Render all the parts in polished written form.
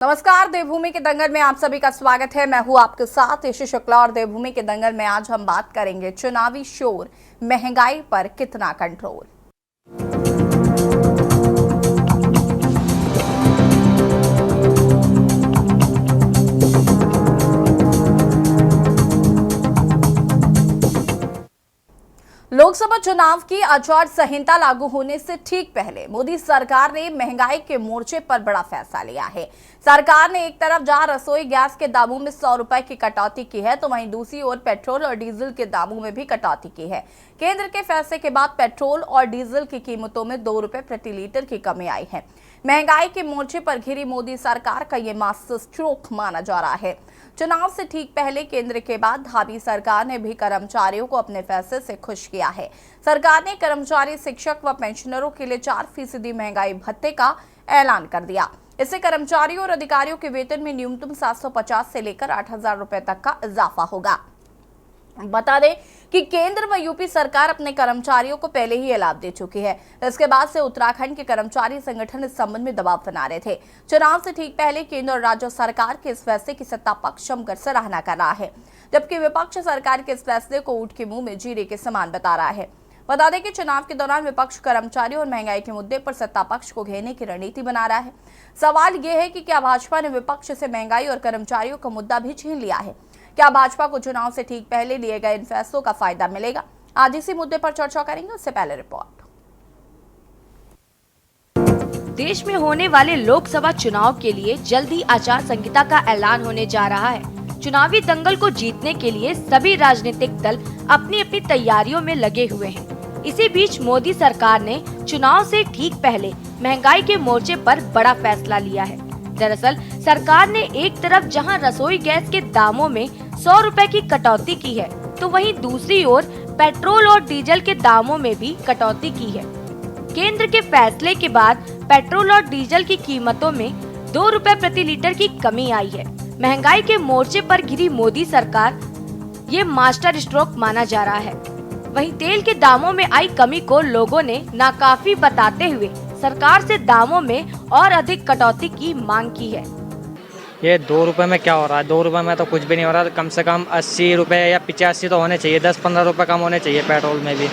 नमस्कार, देवभूमि के दंगल में आप सभी का स्वागत है। मैं हूं आपके साथ ईशी शुक्ला और देवभूमि के दंगल में आज हम बात करेंगे चुनावी शोर, महंगाई पर कितना कंट्रोल। लोकसभा चुनाव की आचार संहिता लागू होने से ठीक पहले मोदी सरकार ने महंगाई के मोर्चे पर बड़ा फैसला लिया है। सरकार ने एक तरफ जहां रसोई गैस के दामों में 100 रुपए की कटौती की है, तो वहीं दूसरी ओर पेट्रोल और डीजल के दामों में भी कटौती की है। केंद्र के फैसले के बाद पेट्रोल और डीजल की कीमतों में 2 रुपए प्रति लीटर की कमी आई है। महंगाई के मोर्चे पर घिरी मोदी सरकार का ये मास्टर स्ट्रोक माना जा रहा है। चुनाव से ठीक पहले केंद्र के बाद भावी सरकार ने भी कर्मचारियों को अपने फैसले से खुश किया है। सरकार ने कर्मचारी, शिक्षक व पेंशनरों के लिए 4% महंगाई भत्ते का ऐलान कर दिया। इससे कर्मचारियों और अधिकारियों के वेतन में न्यूनतम 750 से लेकर 8,000 रुपए तक का इजाफा होगा। बता दें कि केंद्र व यूपी सरकार अपने कर्मचारियों को पहले ही लाभ दे चुकी है। इसके बाद से उत्तराखंड के कर्मचारी संगठन इस संबंध में दबाव बना रहे थे। चुनाव से ठीक पहले केंद्र और राज्य सरकार के इस फैसले की सत्ता पक्ष जमकर सराहना कर रहा है, जबकि विपक्ष सरकार के इस फैसले को ऊंट के मुंह में जीरे के समान बता रहा है। बता दें कि चुनाव के दौरान विपक्ष कर्मचारियों और महंगाई के मुद्दे पर सत्ता पक्ष को घेरने की रणनीति बना रहा है। सवाल यह है कि क्या भाजपा ने विपक्ष से महंगाई और कर्मचारियों का मुद्दा भी छीन लिया है? क्या भाजपा को चुनाव से ठीक पहले लिए गए इन फैसलों का फायदा मिलेगा? आज इसी मुद्दे पर चर्चा करेंगे। उससे पहले रिपोर्ट। देश में होने वाले लोकसभा चुनाव के लिए जल्दी आचार संहिता का ऐलान होने जा रहा है। चुनावी दंगल को जीतने के लिए सभी राजनीतिक दल अपनी अपनी तैयारियों में लगे हुए हैं। इसी बीच मोदी सरकार ने चुनाव से ठीक पहले महंगाई के मोर्चे पर बड़ा फैसला लिया है। दरअसल सरकार ने एक तरफ जहां रसोई गैस के दामों में 100 रुपए की कटौती की है, तो वहीं दूसरी ओर पेट्रोल और डीजल के दामों में भी कटौती की है। केंद्र के फैसले के बाद पेट्रोल और डीजल की कीमतों में 2 रुपए प्रति लीटर की कमी आई है। महंगाई के मोर्चे पर घिरी मोदी सरकार ये मास्टर स्ट्रोक माना जा रहा है। वहीं तेल के दामों में आई कमी को लोगों ने नाकाफी बताते हुए सरकार से दामों में और अधिक कटौती की मांग की है। ये 2 रुपए में क्या हो रहा है? 2 रुपए में तो कुछ भी नहीं हो रहा। कम से कम 80 रुपए या 85 तो होने चाहिए। 10-15 रुपए कम होने चाहिए पेट्रोल में भी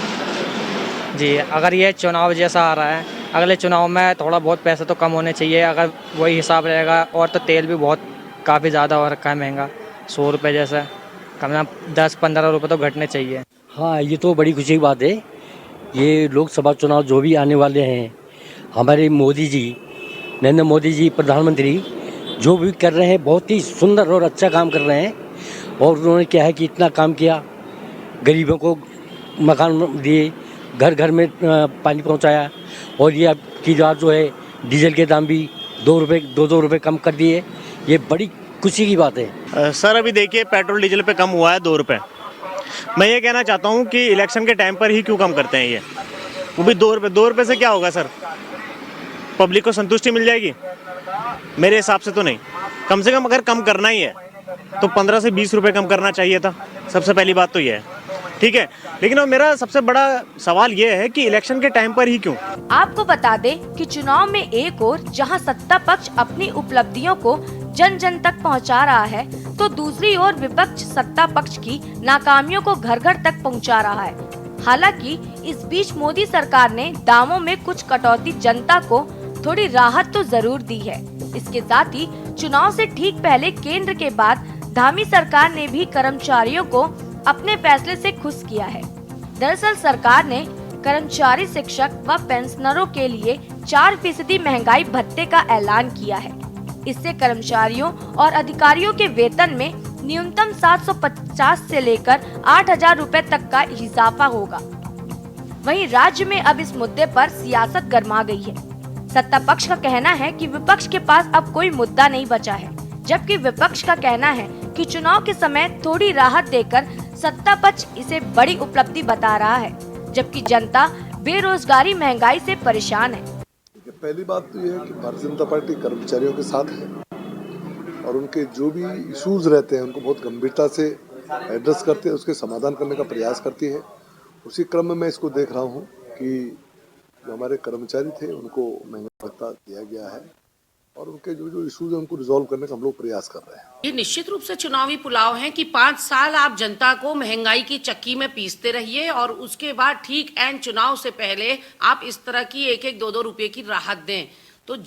जी। अगर ये चुनाव जैसा आ रहा है, अगले चुनाव में थोड़ा बहुत पैसे तो कम होने चाहिए। अगर वही हिसाब रहेगा, और तो तेल भी बहुत काफ़ी ज़्यादा हो रखा है महंगा, 100 रुपये जैसा। कम से कम 10-15 रुपये तो घटने चाहिए। हाँ, ये तो बड़ी खुशी की बात है। ये लोकसभा चुनाव जो भी आने वाले हैं, हमारे मोदी जी, नरेंद्र मोदी जी प्रधानमंत्री जो भी कर रहे हैं, बहुत ही सुंदर और अच्छा काम कर रहे हैं। और उन्होंने क्या है कि इतना काम किया, गरीबों को मकान दिए, घर घर में पानी पहुंचाया। और ये अब की बात जो है, डीजल के दाम भी 2 रुपए कम कर दिए। ये बड़ी खुशी की बात है। सर अभी देखिए, पेट्रोल डीजल पे कम हुआ है 2 रुपये। मैं ये कहना चाहता हूँ कि इलेक्शन के टाइम पर ही क्यों कम करते हैं ये, वो भी 2 रुपये। 2 रुपये से क्या होगा सर? पब्लिक को संतुष्टि मिल जाएगी? मेरे हिसाब से तो नहीं। कम से कम अगर कम करना ही है तो 15 से 20 रुपए कम करना चाहिए था। सबसे पहली बात तो ये है, ठीक है। लेकिन मेरा सबसे बड़ा सवाल ये है कि इलेक्शन के टाइम पर ही क्यों? आपको बता दें कि चुनाव में एक ओर जहां सत्ता पक्ष अपनी उपलब्धियों को जन जन तक पहुंचा रहा है, तो दूसरी ओर विपक्ष सत्ता पक्ष की नाकामियों को घर घर तक पहुंचा रहा है। हालांकि इस बीच मोदी सरकार ने दामों में कुछ कटौती जनता को थोड़ी राहत तो जरूर दी है। इसके साथ ही चुनाव से ठीक पहले केंद्र के बाद धामी सरकार ने भी कर्मचारियों को अपने फैसले से खुश किया है। दरअसल सरकार ने कर्मचारी, शिक्षक व पेंशनरों के लिए 4% महंगाई भत्ते का ऐलान किया है। इससे कर्मचारियों और अधिकारियों के वेतन में न्यूनतम 750 से लेकर 8,000 रुपए तक का इजाफा होगा। वहीं राज्य में अब इस मुद्दे पर सियासत गर्मा गई है। सत्ता पक्ष का कहना है कि विपक्ष के पास अब कोई मुद्दा नहीं बचा है, जबकि विपक्ष का कहना है कि चुनाव के समय थोड़ी राहत देकर सत्ता पक्ष इसे बड़ी उपलब्धि बता रहा है, जबकि जनता बेरोजगारी, महंगाई से परेशान है। पहली बात तो यह है कि भारतीय जनता पार्टी कर्मचारियों के साथ है और उनके जो भी इश्यूज रहते हैं उनको बहुत गंभीरता से एड्रेस करते हैं, उसके समाधान करने का प्रयास करती है। उसी क्रम में मैं इसको देख रहा हूँ कि जो हमारे कर्मचारी थे उनको महंगा भत्ता दिया गया है और उनके जो जो इश्यूज हैं उनको रिजॉल्व करने का हम लोग प्रयास कर रहे हैं। ये निश्चित रूप से चुनावी पुलाव है कि 5 साल आप जनता को महंगाई की चक्की में पीसते रहिए और उसके बाद ठीक एंड चुनाव से पहले आप इस तरह की 1-1, 2-2 रुपए की राहत दें। तो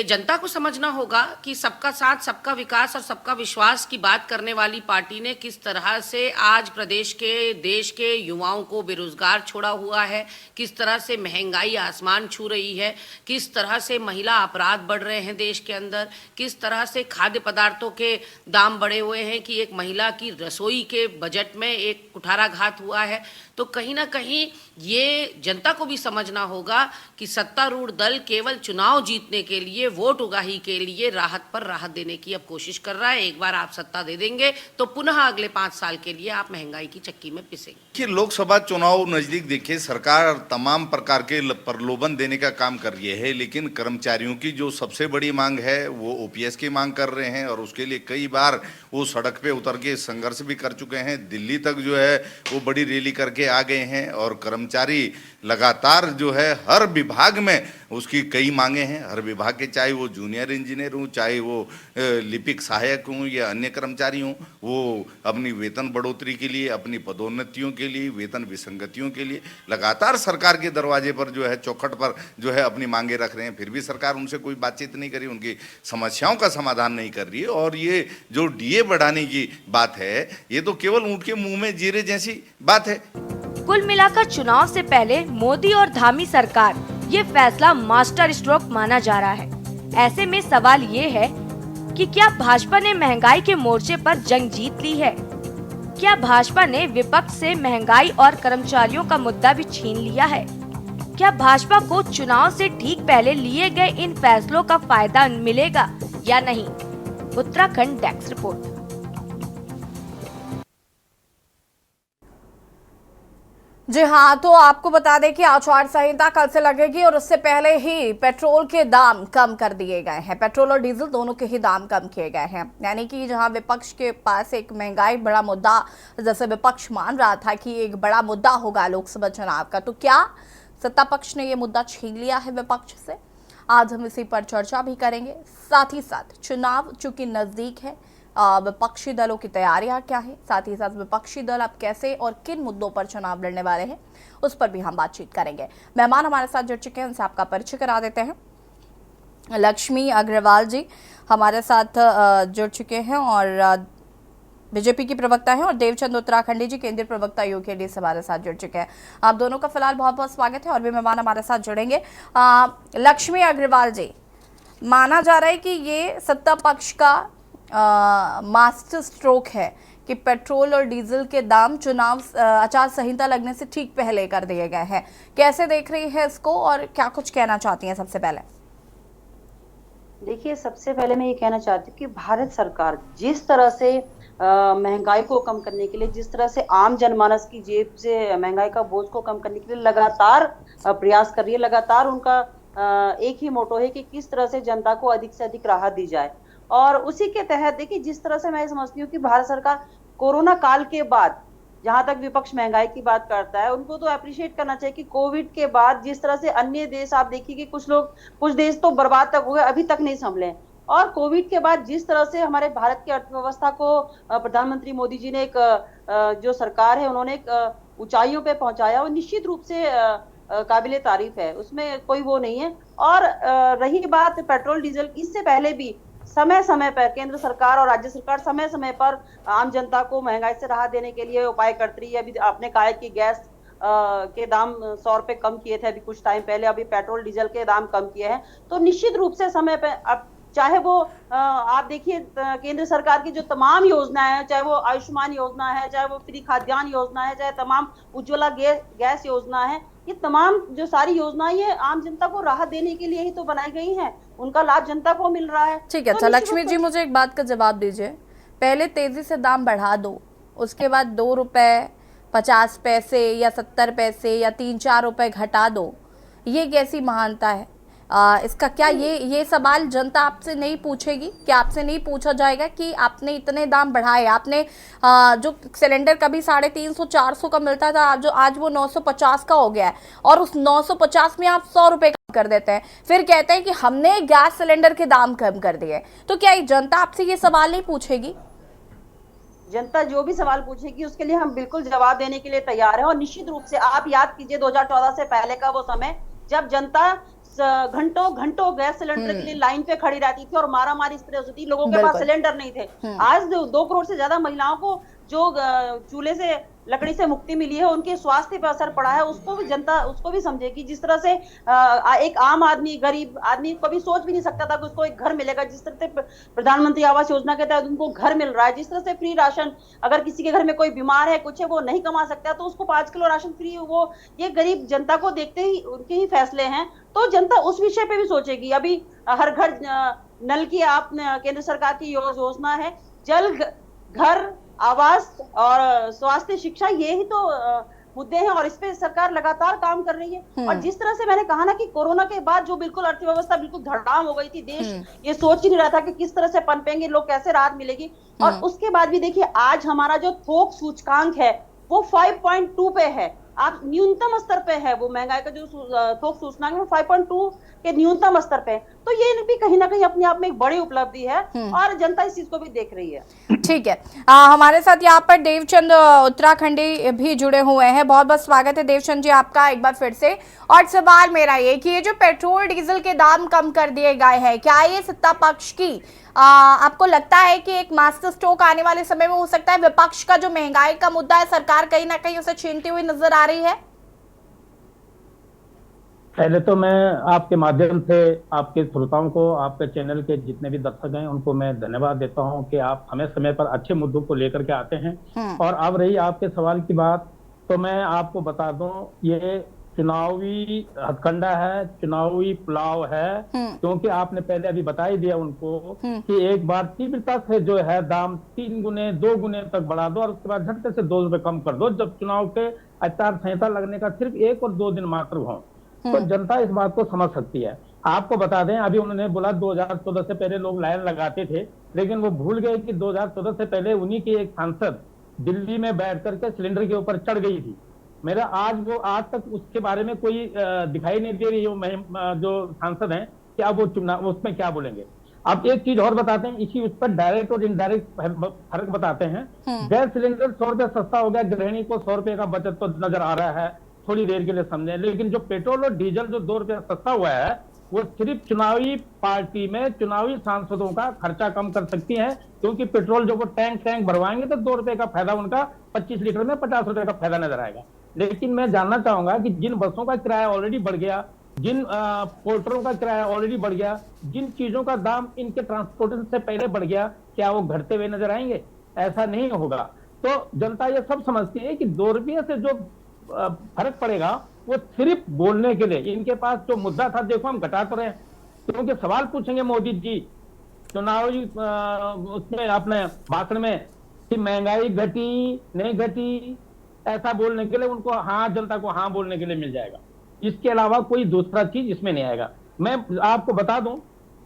जनता को समझना होगा कि सबका साथ, सबका विकास और सबका विश्वास की बात करने वाली पार्टी ने किस तरह से आज प्रदेश के, देश के युवाओं को बेरोजगार छोड़ा हुआ है, किस तरह से महंगाई आसमान छू रही है, किस तरह से महिला अपराध बढ़ रहे हैं देश के अंदर, किस तरह से खाद्य पदार्थों के दाम बढ़े हुए हैं कि एक महिला की रसोई के बजट में एक कुठाराघात हुआ है। तो कहीं ना कहीं ये जनता को भी समझना होगा कि सत्तारूढ़ दल केवल चुनाव जीतने के लिए, वोट उगाही के लिए राहत पर राहत देने की अब कोशिश कर रहा है। एक बार आप सत्ता दे देंगे तो पुनः अगले 5 साल के लिए आप महंगाई की चक्की में पिसेंगे। कि लोकसभा चुनाव नजदीक देखिए, सरकार तमाम प्रकार के प्रलोभन देने का काम कर रही है, लेकिन कर्मचारियों की जो सबसे बड़ी मांग है वो ओपीएस की मांग कर रहे हैं और उसके लिए कई बार वो सड़क पे उतर के संघर्ष भी कर चुके हैं। दिल्ली तक जो है वो बड़ी रैली करके आ गए हैं और कर्मचारी लगातार जो है हर विभाग में उसकी कई मांगे हैं। हर विभाग के, चाहे वो जूनियर इंजीनियर हों, चाहे वो लिपिक सहायक हों या अन्य कर्मचारी हों, वो अपनी वेतन बढ़ोतरी के लिए, अपनी पदोन्नतियों के लिए, वेतन विसंगतियों के लिए लगातार सरकार के दरवाजे पर जो है, चौखट पर जो है अपनी मांगे रख रहे हैं। फिर भी सरकार उनसे कोई बातचीत नहीं करी, उनकी समस्याओं का समाधान नहीं कर रही है। और ये जो डीए बढ़ाने की बात है, ये तो केवल ऊँट के मुंह में जीरे जैसी बात है। कुल मिलाकर चुनाव से पहले मोदी और धामी सरकार ये फैसला मास्टर स्ट्रोक माना जा रहा है। ऐसे में सवाल ये है कि क्या भाजपा ने महंगाई के मोर्चे पर जंग जीत ली है? क्या भाजपा ने विपक्ष से महंगाई और कर्मचारियों का मुद्दा भी छीन लिया है? क्या भाजपा को चुनाव से ठीक पहले लिए गए इन फैसलों का फायदा मिलेगा या नहीं? Uttarakhand desk report. जी हाँ, तो आपको बता दें कि आचार संहिता कल से लगेगी और उससे पहले ही पेट्रोल के दाम कम कर दिए गए हैं। पेट्रोल और डीजल दोनों के ही दाम कम किए गए हैं। यानी कि जहां विपक्ष के पास एक महंगाई बड़ा मुद्दा, जैसे विपक्ष मान रहा था कि एक बड़ा मुद्दा होगा लोकसभा चुनाव का, तो क्या सत्ता पक्ष ने ये मुद्दा छीन लिया है विपक्ष से? आज हम इसी पर चर्चा भी करेंगे। साथ ही साथ चुनाव चूंकि नजदीक है, विपक्षी दलों की तैयारियां क्या है, साथ ही साथ विपक्षी दल अब कैसे और किन मुद्दों पर चुनाव लड़ने वाले हैं, उस पर भी हम बातचीत करेंगे। मेहमान हमारे साथ जुड़ चुके हैं, उनसे आपका परिचय करा देते हैं। लक्ष्मी अग्रवाल जी हमारे साथ जुड़ चुके हैं और बीजेपी की प्रवक्ता हैं, और देवचंद उत्तराखंडी जी केंद्रीय प्रवक्ता यूकेडी से हमारे साथ जुड़ चुके हैं। आप दोनों का फिलहाल बहुत बहुत स्वागत है और भी मेहमान हमारे साथ जुड़ेंगे। लक्ष्मी अग्रवाल जी, माना जा रहा है कि ये सत्ता पक्ष का मास्टर स्ट्रोक है कि पेट्रोल और डीजल के दाम चुनाव आचार संहिता लगने से ठीक पहले कर दिए गए हैं। कैसे देख रही है इसको और क्या कुछ कहना चाहती हैं? सबसे पहले देखिए, सबसे पहले मैं ये कहना चाहती हूँ कि भारत सरकार जिस तरह से महंगाई को कम करने के लिए, जिस तरह से आम जनमानस की जेब से महंगाई का बोझ को कम करने के लिए लगातार प्रयास कर रही है, लगातार उनका एक ही मोटो है कि किस तरह से जनता को अधिक से अधिक राहत दी जाए। और उसी के तहत देखिए, जिस तरह से मैं समझती हूँ कि भारत सरकार कोरोना काल के बाद, जहां तक विपक्ष महंगाई की बात करता है, उनको तो अप्रिशिएट करना चाहिए कि कोविड के बाद जिस तरह से अन्य देश, आप देखिए कि कुछ देश तो बर्बाद तक हो गए, अभी तक नहीं संभले। और कोविड के बाद जिस तरह से हमारे भारत की अर्थव्यवस्था को प्रधानमंत्री मोदी जी ने एक जो सरकार है उन्होंने एक ऊंचाइयों पे पहुंचाया, वो निश्चित रूप से काबिले तारीफ है, उसमें कोई वो नहीं है। और रही बात पेट्रोल डीजल, इससे पहले भी समय समय पर केंद्र सरकार और राज्य सरकार समय समय पर आम जनता को महंगाई से राहत देने के लिए उपाय करती है। अभी आपने कहा है कि गैस के दाम 100 रुपए कम किए थे अभी कुछ टाइम पहले, अभी पेट्रोल डीजल के दाम कम किए हैं। तो निश्चित रूप से समय पे, अब चाहे वो आप देखिए केंद्र सरकार की जो तमाम योजनाएं हैं, चाहे वो आयुष्मान योजना है, चाहे वो फ्री खाद्यान्न योजना है, चाहे तमाम उज्ज्वला गैस योजना है, ये तमाम जो सारी योजनाएं ये आम जनता को राहत देने के लिए ही तो बनाई गई हैं, उनका लाभ जनता को मिल रहा है। ठीक है। अच्छा लक्ष्मी जी, मुझे एक बात का जवाब दीजिए। पहले तेजी से दाम बढ़ा दो, उसके बाद 2 रुपए 50 पैसे या 70 पैसे या 3-4 रुपए घटा दो, ये कैसी महानता है? इसका क्या ये सवाल जनता आपसे नहीं पूछेगी? क्या आपसे नहीं पूछा जाएगा कि आपने इतने दाम बढ़ाए? आपने जो सिलेंडर कभी 350-400 का मिलता था, आज वो 950 का हो गया है, और उस 950 में आप 100 रुपए कम कर देते हैं, फिर कहते हैं कि हमने गैस सिलेंडर के दाम कम कर दिए। तो क्या जनता आपसे ये सवाल नहीं पूछेगी? जनता जो भी सवाल पूछेगी उसके लिए हम बिल्कुल जवाब देने के लिए तैयार हैं। और निश्चित रूप से आप याद कीजिए 2014 से पहले का वो समय जब जनता घंटों घंटों गैस सिलेंडर के लिए लाइन पे खड़ी रहती थी और मारा मारी इस तरह होती थी, लोगों के पास सिलेंडर नहीं थे। आज 2 करोड़ से ज्यादा महिलाओं को जो चूल्हे से लकड़ी से मुक्ति मिली है, उनके स्वास्थ्य पर असर पड़ा है, उसको भी जनता उसको भी समझेगी। जिस तरह से एक आम आदमी, गरीब आदमी कभी सोच भी नहीं सकता था कि उसको एक घर मिलेगा, जिस तरह से प्रधानमंत्री आवास योजना के तहत उनको घर मिल रहा है, जिस तरह से फ्री राशन, अगर किसी के घर में कोई बीमार है, कुछ है, वो नहीं कमा सकता तो उसको 5 किलो राशन फ्री, वो ये गरीब जनता को देखते ही उनके ही फैसले हैं। तो जनता उस विषय पे भी सोचेगी। अभी हर घर नल की आप केंद्र सरकार की योजना है, जल, घर, आवास और स्वास्थ्य, शिक्षा, ये ही तो मुद्दे हैं और इस पे सरकार लगातार काम कर रही है। और जिस तरह से मैंने कहा ना कि कोरोना के बाद जो बिल्कुल अर्थव्यवस्था बिल्कुल धड़ाम हो गई थी, देश ये सोच ही नहीं रहा था कि किस तरह से पनपेंगे लोग, कैसे राहत मिलेगी। और उसके बाद भी देखिए आज हमारा जो थोक सूचकांक है वो 5.2 पे है। आप न्यूनतम स्तर पे है, वो महंगाई का जो थोक सूचकांक है 5.2 के न्यूनतम स्तर पे। तो ये भी कहीं ना कहीं अपने आप में एक बड़ी उपलब्धि है और जनता इस चीज को भी देख रही है। ठीक है, हमारे साथ यहाँ पर देवचंद उत्तराखंडी भी जुड़े हुए हैं। बहुत बहुत स्वागत है देवचंद जी आपका एक बार फिर से। और सवाल मेरा ये कि ये जो पेट्रोल डीजल के दाम कम कर दिए गए हैं, क्या ये सत्ता पक्ष की आपको लगता है कि एक मास्टर स्ट्रोक आने वाले समय में हो सकता है? विपक्ष का जो महंगाई का मुद्दा है, सरकार कहीं ना कहीं उसे छीनती हुई नजर आ रही है। पहले तो मैं आपके माध्यम से आपके श्रोताओं को, आपके चैनल के जितने भी दर्शक हैं उनको मैं धन्यवाद देता हूं कि आप समय समय पर अच्छे मुद्दों को लेकर के आते हैं। और अब रही आपके सवाल की बात, तो मैं आपको बता दूं ये चुनावी हथकंडा है, चुनावी पुलाव है, क्योंकि आपने पहले अभी बता ही दिया उनको कि एक बार तीव्रता से जो है दाम 3 गुने 2 गुने तक बढ़ा दो और उसके बाद झटके से 2 रुपए कम कर दो, जब चुनाव के आचार संहिता लगने का सिर्फ 1 और 2 दिन मात्र हो। तो जनता इस बात को समझ सकती है। आपको बता दें, अभी उन्होंने बोला 2014 से पहले लोग लाइन लगाते थे, लेकिन वो भूल गए कि 2014 से पहले उन्हीं की एक सांसद दिल्ली में बैठ करके सिलेंडर के ऊपर चढ़ गई थी। मेरा आज तक उसके बारे में कोई दिखाई नहीं दे रही है जो सांसद हैं, क्या वो चुनाव उसमें क्या बोलेंगे। अब एक चीज और बताते हैं, इसी उस पर डायरेक्ट और इनडायरेक्ट फर्क बताते हैं। गैस सिलेंडर 100 रुपए सस्ता हो गया, गृहिणी को 100 रुपए का बचत तो नजर आ रहा है, थोड़ी देर के लिए समझे, लेकिन जो पेट्रोल और डीजल जो 2 रुपया सस्ता हुआ है वो सिर्फ चुनावी पार्टी में चुनावी सांसदों का खर्चा कम कर सकती है, क्योंकि पेट्रोल जो वो टैंक भरवाएंगे तो 2 रुपए का फायदा उनका 25 लीटर में 50 रुपए का फायदा नजर आएगा। लेकिन मैं जानना चाहूंगा कि जिन बसों का किराया ऑलरेडी बढ़ गया, जिन पोर्टरों का किराया ऑलरेडी बढ़ गया, जिन चीजों का दाम इनके ट्रांसपोर्टेशन से पहले बढ़ गया, क्या वो घटते हुए नजर आएंगे? ऐसा नहीं होगा। तो जनता ये सब समझती है कि 2 रुपये से जो फर्क पड़ेगा वो सिर्फ बोलने के लिए, इनके पास जो मुद्दा था देखो हम घटा तो रहे, क्योंकि सवाल पूछेंगे मोदी जी चुनावी उसमें अपने भाषण में कि महंगाई घटी नहीं घटी, ऐसा बोलने के लिए उनको हाँ, जनता को हाँ बोलने के लिए मिल जाएगा। इसके अलावा कोई दूसरा चीज इसमें नहीं आएगा। मैं आपको बता दूं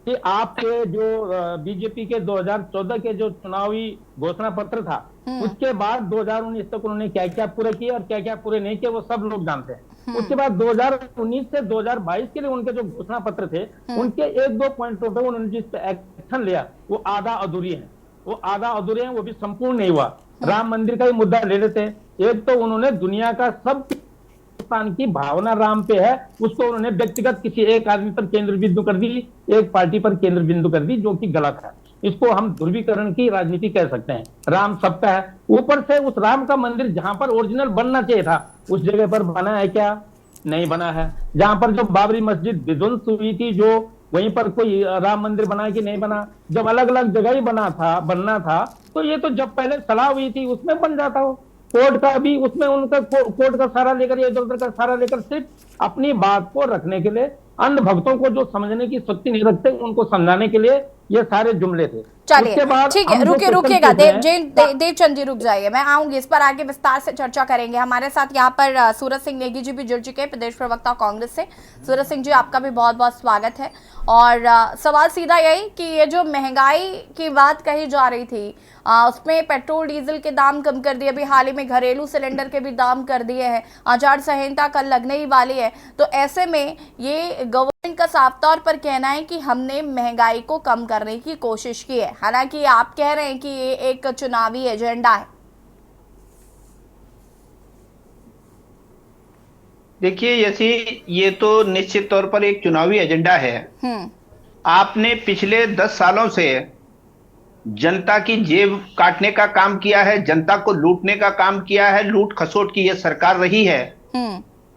कि आपके जो बीजेपी के 2014 के जो चुनावी घोषणा पत्र था, उसके बाद 2019 तक उन्होंने क्या क्या पूरे किए और क्या क्या पूरे नहीं किए वो सब लोग जानते हैं। उसके बाद 2019 से 2022 के लिए उनके जो घोषणा पत्र थे, उनके 1-2 पॉइंटों पे उन्होंने जिस पे एक्शन लिया वो आधा अधूरी है, वो भी संपूर्ण नहीं हुआ। राम मंदिर का ही मुद्दा ले लेते हैं। एक तो उन्होंने दुनिया का सब हिंदुस्तान की भावना राम पे है, उसको उन्होंने व्यक्तिगत किसी एक आदमी पर केंद्र बिंदु कर दी, एक पार्टी पर केंद्र बिंदु कर दी, जो कि गलत है। इसको हम ध्रुवीकरण की राजनीति कह सकते हैं। राम सबका है। ऊपर से उस राम का मंदिर जहां पर ओरिजिनल बनना चाहिए था उस जगह पर बना है क्या? नहीं बना है। जहां पर जो बाबरी मस्जिद विध्वंस हुई थी, जो वहीं पर कोई राम मंदिर बना कि नहीं बना? जब अलग अलग जगह ही बनना था तो ये तो जब पहले सलाह हुई थी उसमें बन जाता हो। कोर्ट का भी उसमें उनका कोर्ट का सारा लेकर या इधर उधर का सारा लेकर सिर्फ अपनी बात को रखने के लिए, अन्य भक्तों को जो समझने की शक्ति नहीं रखते उनको समझाने के लिए ये सारे जुमले थे। चलिए उसके बाद ठीक है, हम जो रुकिएगा क्वेश्चन पूछ रहे हैं, देवचंद जी रुक जाइए, मैं आऊंगी इस पर, आगे विस्तार से चर्चा करेंगे। हमारे साथ यहाँ पर सूरज सिंह नेगी जी भी जुड़ चुके हैं, प्रदेश प्रवक्ता कांग्रेस से। सूरज सिंह जी, आपका भी बहुत बहुत स्वागत है। और सवाल सीधा यही कि ये जो महंगाई की बात कही जा रही थी, उसमें पेट्रोल डीजल के दाम कम कर दिए, अभी हाल ही में घरेलू सिलेंडर के भी दाम कर दिए हैं, आचार संहिता कल लगने ही वाली है, तो ऐसे में ये गवर्नमेंट का साफ तौर पर कहना है कि हमने महंगाई को कम करने की कोशिश की है, हालांकि आप कह रहे हैं कि ये एक चुनावी एजेंडा है। देखिए ये तो निश्चित तौर पर एक चुनावी एजेंडा है। आपने पिछले 10 सालों से जनता की जेब काटने का काम किया है, जनता को लूटने का काम किया है, लूट खसोट की ये सरकार रही है।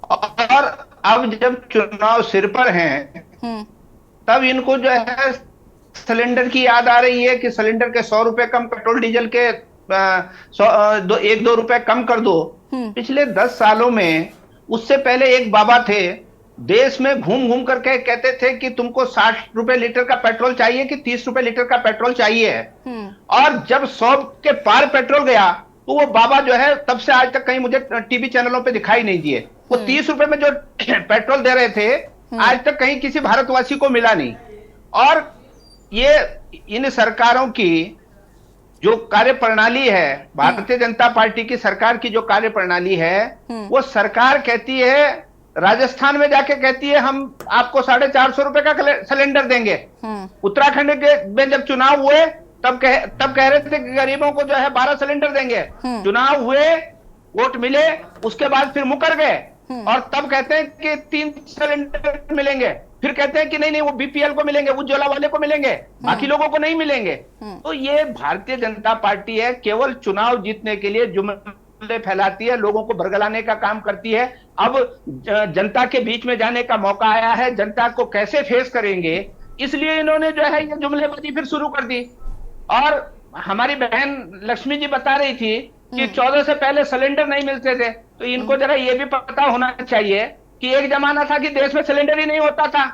और अब जब चुनाव सिर पर हैं, तब इनको जो है सिलेंडर की याद आ रही है कि सिलेंडर के 100 रुपए कम, पेट्रोल डीजल के 1-2 रुपए कम कर दो। पिछले 10 सालों में, उससे पहले एक बाबा थे, देश में घूम घूम करके कहते थे कि तुमको 60 रुपए लीटर का पेट्रोल चाहिए कि 30 रुपए लीटर का पेट्रोल चाहिए। और जब 100 के पार पेट्रोल गया, तो वो बाबा जो है तब से आज तक कहीं मुझे टीवी चैनलों पे दिखाई नहीं दिए। वो 30 रुपए में जो पेट्रोल दे रहे थे, आज तक कहीं किसी भारतवासी को मिला नहीं। और ये इन सरकारों की जो कार्य प्रणाली है, भारतीय जनता पार्टी की सरकार की जो कार्य प्रणाली है, वो सरकार कहती है, राजस्थान में जाके कहती है हम आपको 450 रुपए का सिलेंडर देंगे। उत्तराखंड के में जब चुनाव हुए, तब कह रहे थे कि गरीबों को जो है 12 सिलेंडर देंगे। चुनाव हुए, वोट मिले, उसके बाद फिर मुकर गए, और तब कहते हैं कि 3 सिलेंडर मिलेंगे, फिर कहते हैं कि नहीं वो बीपीएल को मिलेंगे, उज्ज्वला वाले को मिलेंगे, बाकी लोगों को नहीं मिलेंगे। तो ये भारतीय जनता पार्टी है, केवल चुनाव जीतने के लिए जुमले फैलाती है, लोगों को भरगलाने का काम करती है। अब जनता के बीच में जाने का मौका आया है, जनता को कैसे फेस करेंगे, इसलिए इन्होंने जो है ये जुमलेबाजी फिर शुरू कर दी। और हमारी बहन लक्ष्मी जी बता रही थी कि 14 से पहले सिलेंडर नहीं मिलते थे, तो इनको जरा ये भी पता होना चाहिए कि एक जमाना था कि देश में सिलेंडर ही नहीं होता था,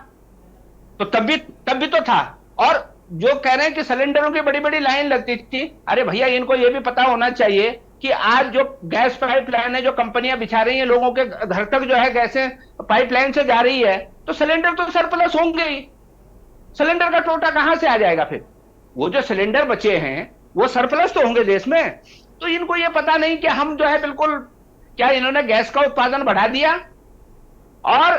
तो तब भी तो था। और जो कह रहे हैं कि सिलेंडरों की बड़ी बड़ी लाइन लगती थी, अरे भैया इनको ये भी पता होना चाहिए कि आज जो गैस पाइपलाइन है, जो कंपनियां बिछा रही हैं, लोगों के घर तक जो है गैसें पाइपलाइन से जा रही है, तो सिलेंडर तो सरप्लस होंगे ही। सिलेंडर का टोटा कहां से आ जाएगा? फिर वो जो सिलेंडर बचे हैं वो सरप्लस तो होंगे देश में। तो इनको ये पता नहीं कि हम जो है बिल्कुल, क्या इन्होंने गैस का उत्पादन बढ़ा दिया। और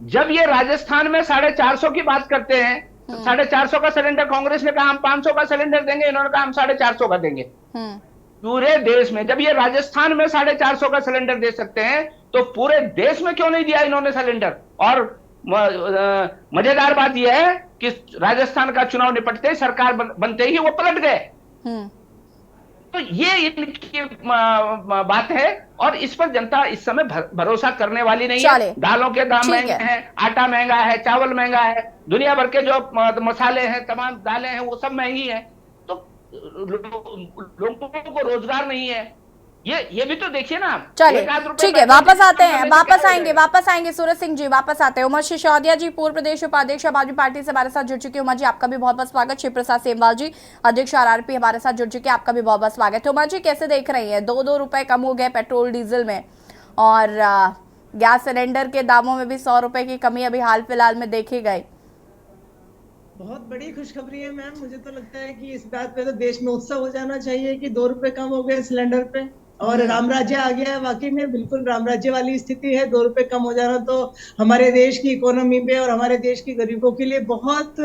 जब ये राजस्थान में 450 की बात करते हैं, 450 का सिलेंडर, कांग्रेस ने कहा हम 500 का सिलेंडर देंगे, इन्होंने कहा हम 450 का देंगे। पूरे देश में जब ये राजस्थान में 450 का सिलेंडर दे सकते हैं, तो पूरे देश में क्यों नहीं दिया इन्होंने सिलेंडर? और मजेदार बात यह है कि राजस्थान का चुनाव निपटते ही, सरकार बनते ही वो पलट गए। तो ये इनकी बात है, और इस पर जनता इस समय भरोसा करने वाली नहीं है। दालों के दाम महंगे हैं, आटा महंगा है, चावल महंगा है, दुनिया भर के जो मसाले हैं, तमाम दालें हैं, वो सब महंगी हैं। तो लोगों को रोजगार नहीं है, ये भी तो देखिए ना। चलिए ठीक है, वापस आते हैं, वापस आएंगे सूरज सिंह जी, वापस आते हैं। उमर सिसोदिया जी, पूर्व प्रदेश उपाध्यक्ष आम आदमी पार्टी से हमारे साथ जुड़ चुके हैं। उमर जी, आपका भी बहुत बहुत स्वागत। शिव प्रसाद सेमवाल जी, अध्यक्ष आरआरपी, हमारे साथ जुड़ चुके हैं, आपका भी बहुत बहुत स्वागत है। उमर जी, कैसे देख रही है, 2-2 रुपए कम हो गए पेट्रोल डीजल में, और गैस सिलेंडर के दामों में भी 100 रुपए की कमी अभी हाल फिलहाल में देखी गई? बहुत बड़ी खुशखबरी है मैम। मुझे तो लगता है कि इस बात पे तो देश में उत्सव हो जाना चाहिए कि 2 रुपए कम हो गए सिलेंडर पे, और राम राज्य आ गया है। वाकई में बिल्कुल राम राज्य वाली स्थिति है। 2 रुपए कम हो जाना तो हमारे देश की इकोनॉमी पे और हमारे देश के गरीबों के लिए बहुत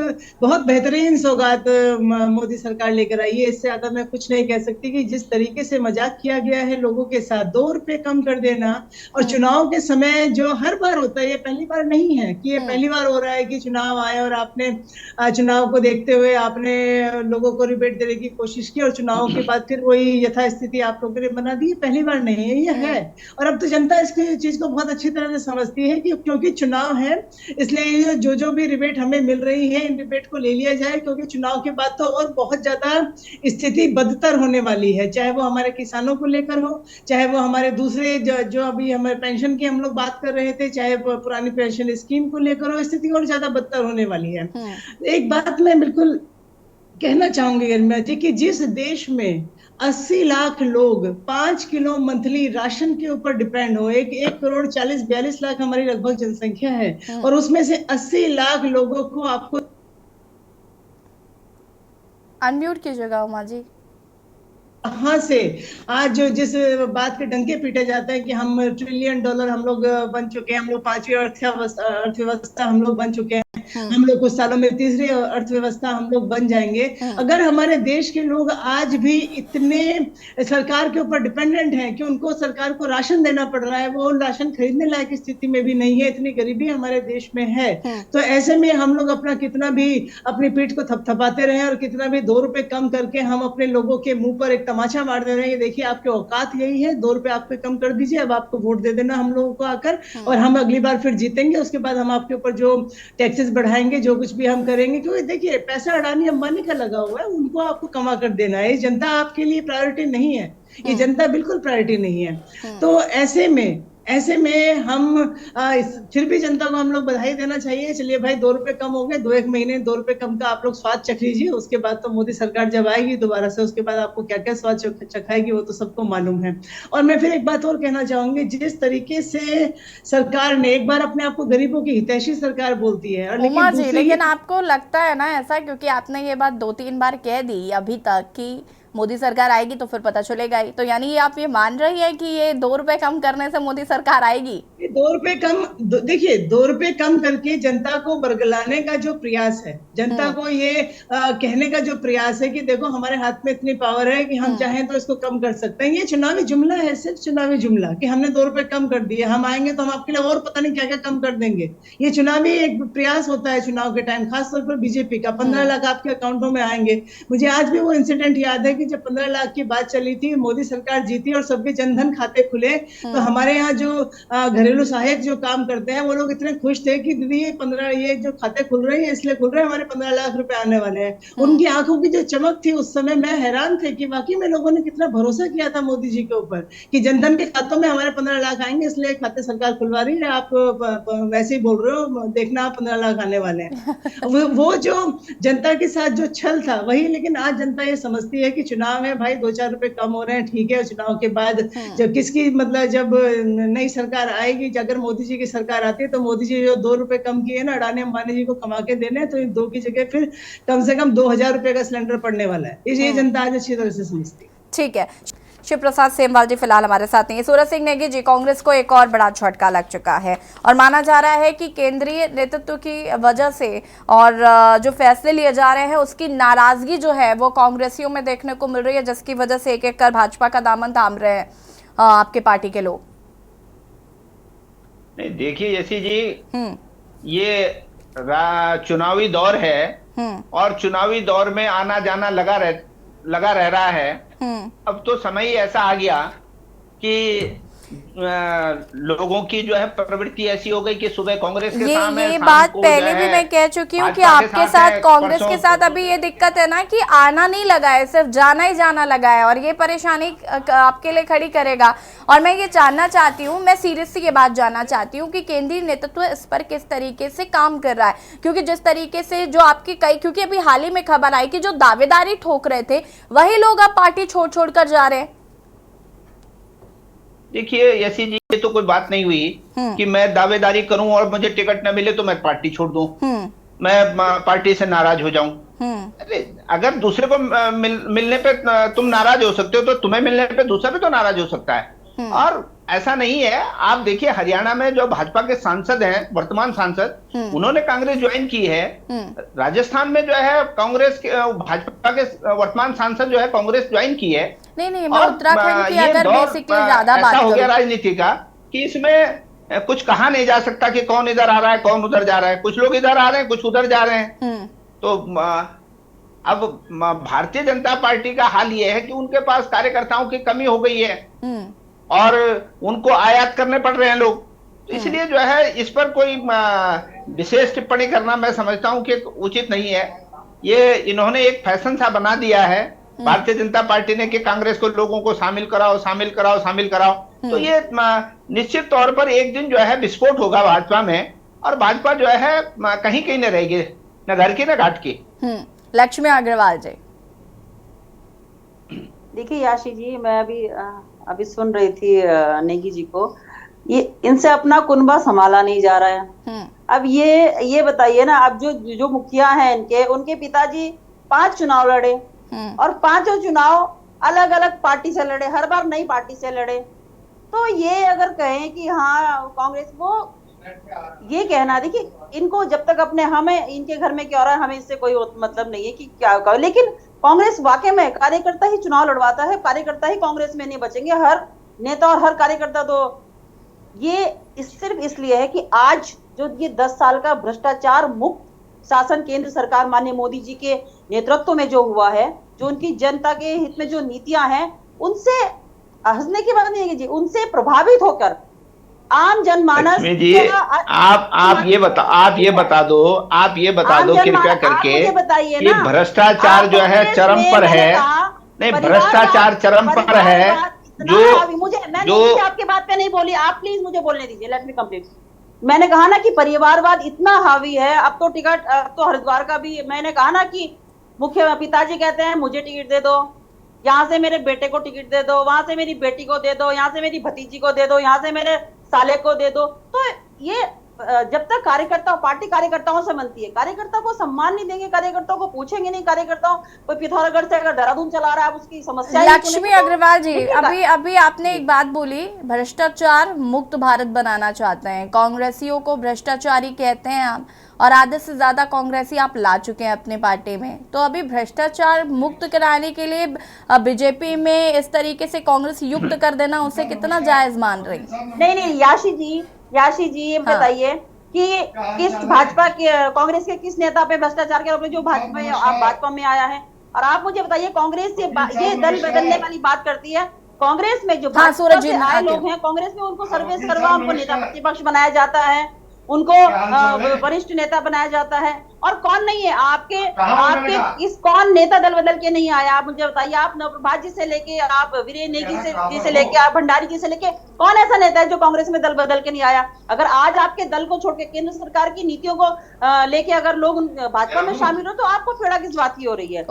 बहुत बेहतरीन सौगात मोदी सरकार लेकर आई है। इससे ज्यादा मैं कुछ नहीं कह सकती कि जिस तरीके से मजाक किया गया है लोगों के साथ, 2 रुपए कम कर देना, और चुनाव के समय जो हर बार होता है, ये पहली बार नहीं है कि ये पहली बार हो रहा है कि चुनाव आए और आपने चुनाव को देखते हुए आपने लोगों को रिबेट देने की कोशिश की, और चुनाव के बाद फिर वही यथास्थिति आप लोगों ने बना दी। पहली बार नहीं है, ये है। और अब तो जनता इसकी चीज को बहुत अच्छी तरह से समझती है कि क्योंकि चुनाव है, इसलिए जो भी रिबेट हमें मिल रही है, इन रिबेट को ले लिया जाए, क्योंकि चुनाव के बाद तो और बहुत ज्यादा स्थिति बदतर होने वाली है। चाहे वो हमारे किसानों को लेकर हो, चाहे वो हमारे दूसरे जो अभी हमारे पेंशन की हम लोग बात कर रहे थे, चाहे पुरानी पेंशन स्कीम को लेकर हो, स्थिति और ज्यादा बदतर होने वाली है। एक बात मैं बिल्कुल कहना चाहूंगी गरिमा जी कि जिस देश में 80 लाख लोग 5 किलो मंथली राशन के ऊपर डिपेंड हो, 1,40,42 लाख हमारी लगभग जनसंख्या है, और उसमें से 80 लाख लोगों को आपको अनम्यूट कीजिएगा उमा जी। कहाँ से आज जो जिस बात के डंके पीटे जाते हैं कि हम $1 ट्रिलियन हम लोग बन चुके हैं, हम लोग 5वीं अर्थव्यवस्था हम लोग बन चुके हैं, हम लोग कुछ सालों में 3री अर्थव्यवस्था हम लोग बन जाएंगे। अगर हमारे देश के लोग आज भी इतने सरकार के ऊपर डिपेंडेंट हैं कि उनको सरकार को राशन देना पड़ रहा है, वो राशन खरीदने लायक स्थिति में भी नहीं है, इतनी गरीबी हमारे देश में है, तो ऐसे में हम लोग अपना कितना भी अपनी पीठ को थपथपाते रहे और कितना भी 2 रुपए कम करके हम अपने लोगों के मुंह पर एक तमाचा मार दे रहे हैं, देखिए आपके औकात यही है, 2 रुपए आप पे कम कर दीजिए, अब आपको वोट दे देना हम लोगों को आकर, और हम अगली बार फिर जीतेंगे, उसके बाद हम आपके ऊपर जो टैक्सेस बढ़ाएंगे, जो कुछ भी हम करेंगे, क्योंकि देखिए पैसा अडानी अंबानी का लगा हुआ है, उनको आपको कमा कर देना है, जनता आपके लिए प्रायोरिटी नहीं है, ये जनता बिल्कुल प्रायोरिटी नहीं है। तो ऐसे में हम फिर भी जनता को हम लोग बधाई देना चाहिए, चलिए भाई 2 रुपए कम हो गए, 1 महीने 2 रुपए कम का आप लोग स्वाद चख लीजिए, उसके बाद तो मोदी सरकार जब आएगी दोबारा से, उसके बाद आपको क्या क्या स्वाद चखाएगी वो तो सबको मालूम है। और मैं फिर एक बात और कहना चाहूंगी, जिस तरीके से सरकार ने एक बार अपने आप को गरीबों की हितैषी सरकार बोलती है, और उमा जी लेकिन आपको लगता है ना ऐसा, क्योंकि आपने ये बात 2-3 बार कह दी अभी तक कि मोदी सरकार आएगी तो फिर पता चलेगा ही, तो यानी आप ये मान रही है कि ये 2 रुपए कम करने से मोदी सरकार आएगी? 2 रुपए कम, देखिए 2 रुपए कम करके जनता को बरगलाने का जो प्रयास है, जनता को ये कहने का जो प्रयास है कि देखो हमारे हाथ में इतनी पावर है कि हम चाहें तो इसको कम कर सकते हैं, ये चुनावी जुमला है, सिर्फ चुनावी जुमला कि हमने 2 रुपए कम कर दिए, हम आएंगे तो हम आपके लिए और पता नहीं क्या क्या कम कर देंगे। ये चुनावी एक प्रयास होता है चुनाव के टाइम, खासतौर पर बीजेपी का। 15 लाख आपके अकाउंटों में आएंगे। मुझे आज भी वो इंसिडेंट याद है कि जब 15 लाख की बात चली थी, मोदी सरकार जीती और सबके जनधन खाते खुले, तो हमारे यहाँ जो घरेलू सहायक जो काम करते हैं वो लोग इतने खुश थे कि दीदी ये जो खाते खुल रहे हैं इसलिए खुल रहे हैं, हमारे 15 लाख रुपए आने वाले हैं। उनकी आंखों की जो चमक थी उस समय, मैं हैरान थे कि वाकई में लोगों ने कितना भरोसा किया था मोदी जी के ऊपर कि जनधन के खातों में हमारे 15 लाख आएंगे, इसलिए खाते सरकार खुलवा रही है, आप वैसे ही बोल रहे हो, देखना 15 लाख आने वाले हैं। वो जो जनता के साथ जो छल था वही, लेकिन आज जनता ये समझती है कि चुनाव है भाई, 2-4 रुपए कम हो रहे हैं, ठीक है, चुनाव के बाद जब किसकी मतलब जब नई सरकार आएगी, अगर मोदी जी की सरकार आती है तो मोदी जी जो 2 रुपए कम किए ना अडानी अंबानी जी को कमा के देने, तो इन 2 की जगह फिर कम से कम 2000 रुपए का सिलेंडर पड़ने वाला है। ये जनता आज अच्छी तरह से समझती है। ठीक है, शिव प्रसाद सेमवाल जी फिलहाल हमारे साथ नहीं है। सूरज सिंह नेगी जी, कांग्रेस को एक और बड़ा झटका लग चुका है और माना जा रहा है कि केंद्रीय नेतृत्व की वजह से और जो फैसले लिए जा रहे हैं उसकी नाराजगी जो है वो कांग्रेसियों में देखने को मिल रही है, जिसकी वजह से एक एक कर भाजपा का दामन थाम रहे हैं आपके पार्टी के लोग। नहीं देखिए यशी जी, ये चुनावी दौर है और चुनावी दौर में आना जाना लगा रह रहा है। अब तो समय ही ऐसा आ गया कि लोगों की जो है प्रवृत्ति ऐसी हो गई कि सुबह कांग्रेस के साथ ये बात पहले भी मैं कह चुकी हूँ कि आपके साथ कांग्रेस के साथ अभी ये दिक्कत है ना कि आना नहीं लगा है, सिर्फ जाना ही जाना लगा है और ये परेशानी आपके लिए खड़ी करेगा। और मैं ये जानना चाहती हूँ, मैं सीरियसली ये बात जानना चाहती हूँ कि केंद्रीय नेतृत्व इस पर किस तरीके से काम कर रहा है, क्योंकि जिस तरीके से जो आपकी क्योंकि अभी हाल ही में खबर आई कि जो दावेदारी ठोक रहे थे वही लोग अब पार्टी छोड़ कर जा रहे हैं। देखिए यशी जी, ये तो कोई बात नहीं हुई कि मैं दावेदारी करूं और मुझे टिकट न मिले तो मैं पार्टी छोड़ दूं, मैं पार्टी से नाराज हो जाऊं। अरे अगर दूसरे को मिलने पे तुम नाराज हो सकते हो तो तुम्हें मिलने पे दूसरा भी तो नाराज हो सकता है। और ऐसा नहीं है, आप देखिए हरियाणा में जो भाजपा के सांसद हैं, वर्तमान सांसद, उन्होंने कांग्रेस ज्वाइन की है। राजस्थान में जो है कांग्रेस के भाजपा के वर्तमान सांसद जो है कांग्रेस ज्वाइन की है। नहीं मैं उत्तराखंड की अगर बेसिकली ज्यादा बात हो गया राजनीति का कि इसमें कुछ कहा नहीं जा सकता कि कौन इधर आ रहा है कौन उधर जा रहा है, कुछ लोग इधर आ रहे हैं कुछ उधर जा रहे हैं। तो अब भारतीय जनता पार्टी का हाल ये है कि उनके पास कार्यकर्ताओं की कमी हो गई है और उनको आयात करने पड़ रहे हैं लोग, तो इसलिए जो है इस पर कोई विशेष टिप्पणी करना मैं समझता हूं कि उचित नहीं है। ये इन्होंने एक फैशन सा बना दिया है भारतीय जनता पार्टी ने कि कांग्रेस को लोगों को शामिल कराओ। तो ये निश्चित तौर पर एक दिन जो है विस्फोट होगा भाजपा में और भाजपा जो है कहीं न रहेगी, न घर की न घाट की। लक्ष्मी अग्रवाल जी। देखिए याशी जी, मैं अभी सुन रही थी नेगी जी को, ये इनसे अपना कुनबा संभाला नहीं जा रहा है। अब ये बताइए ना, अब जो मुखिया हैं उनके पिताजी 5 चुनाव लड़े और 5 चुनाव अलग अलग पार्टी से लड़े, हर बार नई पार्टी से लड़े। तो ये अगर कहें कि हाँ कांग्रेस को, ये कहना, देखिए इनको जब तक अपने हमें इनके घर में क्या हो रहा है हमें इससे कोई मतलब नहीं है कि क्या होगा, लेकिन कांग्रेस वाकई में कार्यकर्ता ही चुनाव लड़वाता है, कार्यकर्ता ही कांग्रेस में नहीं बचेंगे। हर नेता और हर कार्यकर्ता तो ये सिर्फ इसलिए है कि आज जो ये 10 साल का भ्रष्टाचार मुक्त शासन केंद्र सरकार माननीय मोदी जी के नेतृत्व में जो हुआ है, जो उनकी जनता के हित में जो नीतियां हैं, उनसे हंसने की बात नहीं है जी, उनसे प्रभावित होकर आम जनमानस जी, आप ये बता दो कृपया करके कि भ्रष्टाचार जो है चरम पर है। नहीं, भ्रष्टाचार चरम पर है। मैं आपके बात पे नहीं बोली, आप प्लीज मुझे बोलने दीजिए, लेट मी कंप्लीट। मैंने कहा ना कि परिवारवाद इतना हावी है, अब तो हरिद्वार का भी, मैंने कहा ना कि मुख्य पिताजी कहते हैं मुझे टिकट दे दो, यहाँ से मेरे बेटे को टिकट दे दो, वहां से मेरी बेटी को दे दो, यहाँ से मेरी भतीजी को दे दो, यहाँ से मेरे साले को दे दो। तो ये जब तक पार्टी कार्यकर्ताओं से बनती है, कार्यकर्ता को सम्मान नहीं देंगे, कार्यकर्ताओं को पूछेंगे नहीं, कार्यकर्ताओं कोई पिथौरागढ़ से अगर देहरादून चला रहा है उसकी समस्या। लक्ष्मी अग्रवाल जी, अभी आपने एक बात बोली, भ्रष्टाचार मुक्त भारत बनाना चाहते हैं, कांग्रेसियों को भ्रष्टाचारी कहते हैं आप, और आधे से ज्यादा कांग्रेसी आप ला चुके हैं अपने पार्टी में। तो अभी भ्रष्टाचार मुक्त कराने के लिए बीजेपी में इस तरीके से कांग्रेस युक्त कर देना, उसे कितना जायज मान रही? नहीं, याशी जी ये बताइए कि किस भाजपा के, कांग्रेस के किस नेता पे भ्रष्टाचार के आरोप जो भाजपा में आया है? और आप मुझे बताइए, कांग्रेस से ये दल बदलने वाली बात करती है, कांग्रेस में जो भाजपा से आए लोग हैं, कांग्रेस में उनको सर्वे सर्वा, उनको नेता प्रतिपक्ष बनाया जाता है, उनको वरिष्ठ नेता बनाया जाता है, और कौन नहीं है आपके इस कौन नेता दल बदल के नहीं आया? आप मुझे बताइए, आप नवप्रभात जी से लेके, आप वीरेंद्र नेगी जी से लेके, आप भंडारी जी से लेके, कौन ऐसा नेता है जो कांग्रेस में दल बदल के नहीं आया? अगर आज आपके दल को छोड़ के केंद्र सरकार की नीतियों को लेके अगर लोग भाजपा में शामिल हो, तो आपको पीड़ा किस बात की हो रही है?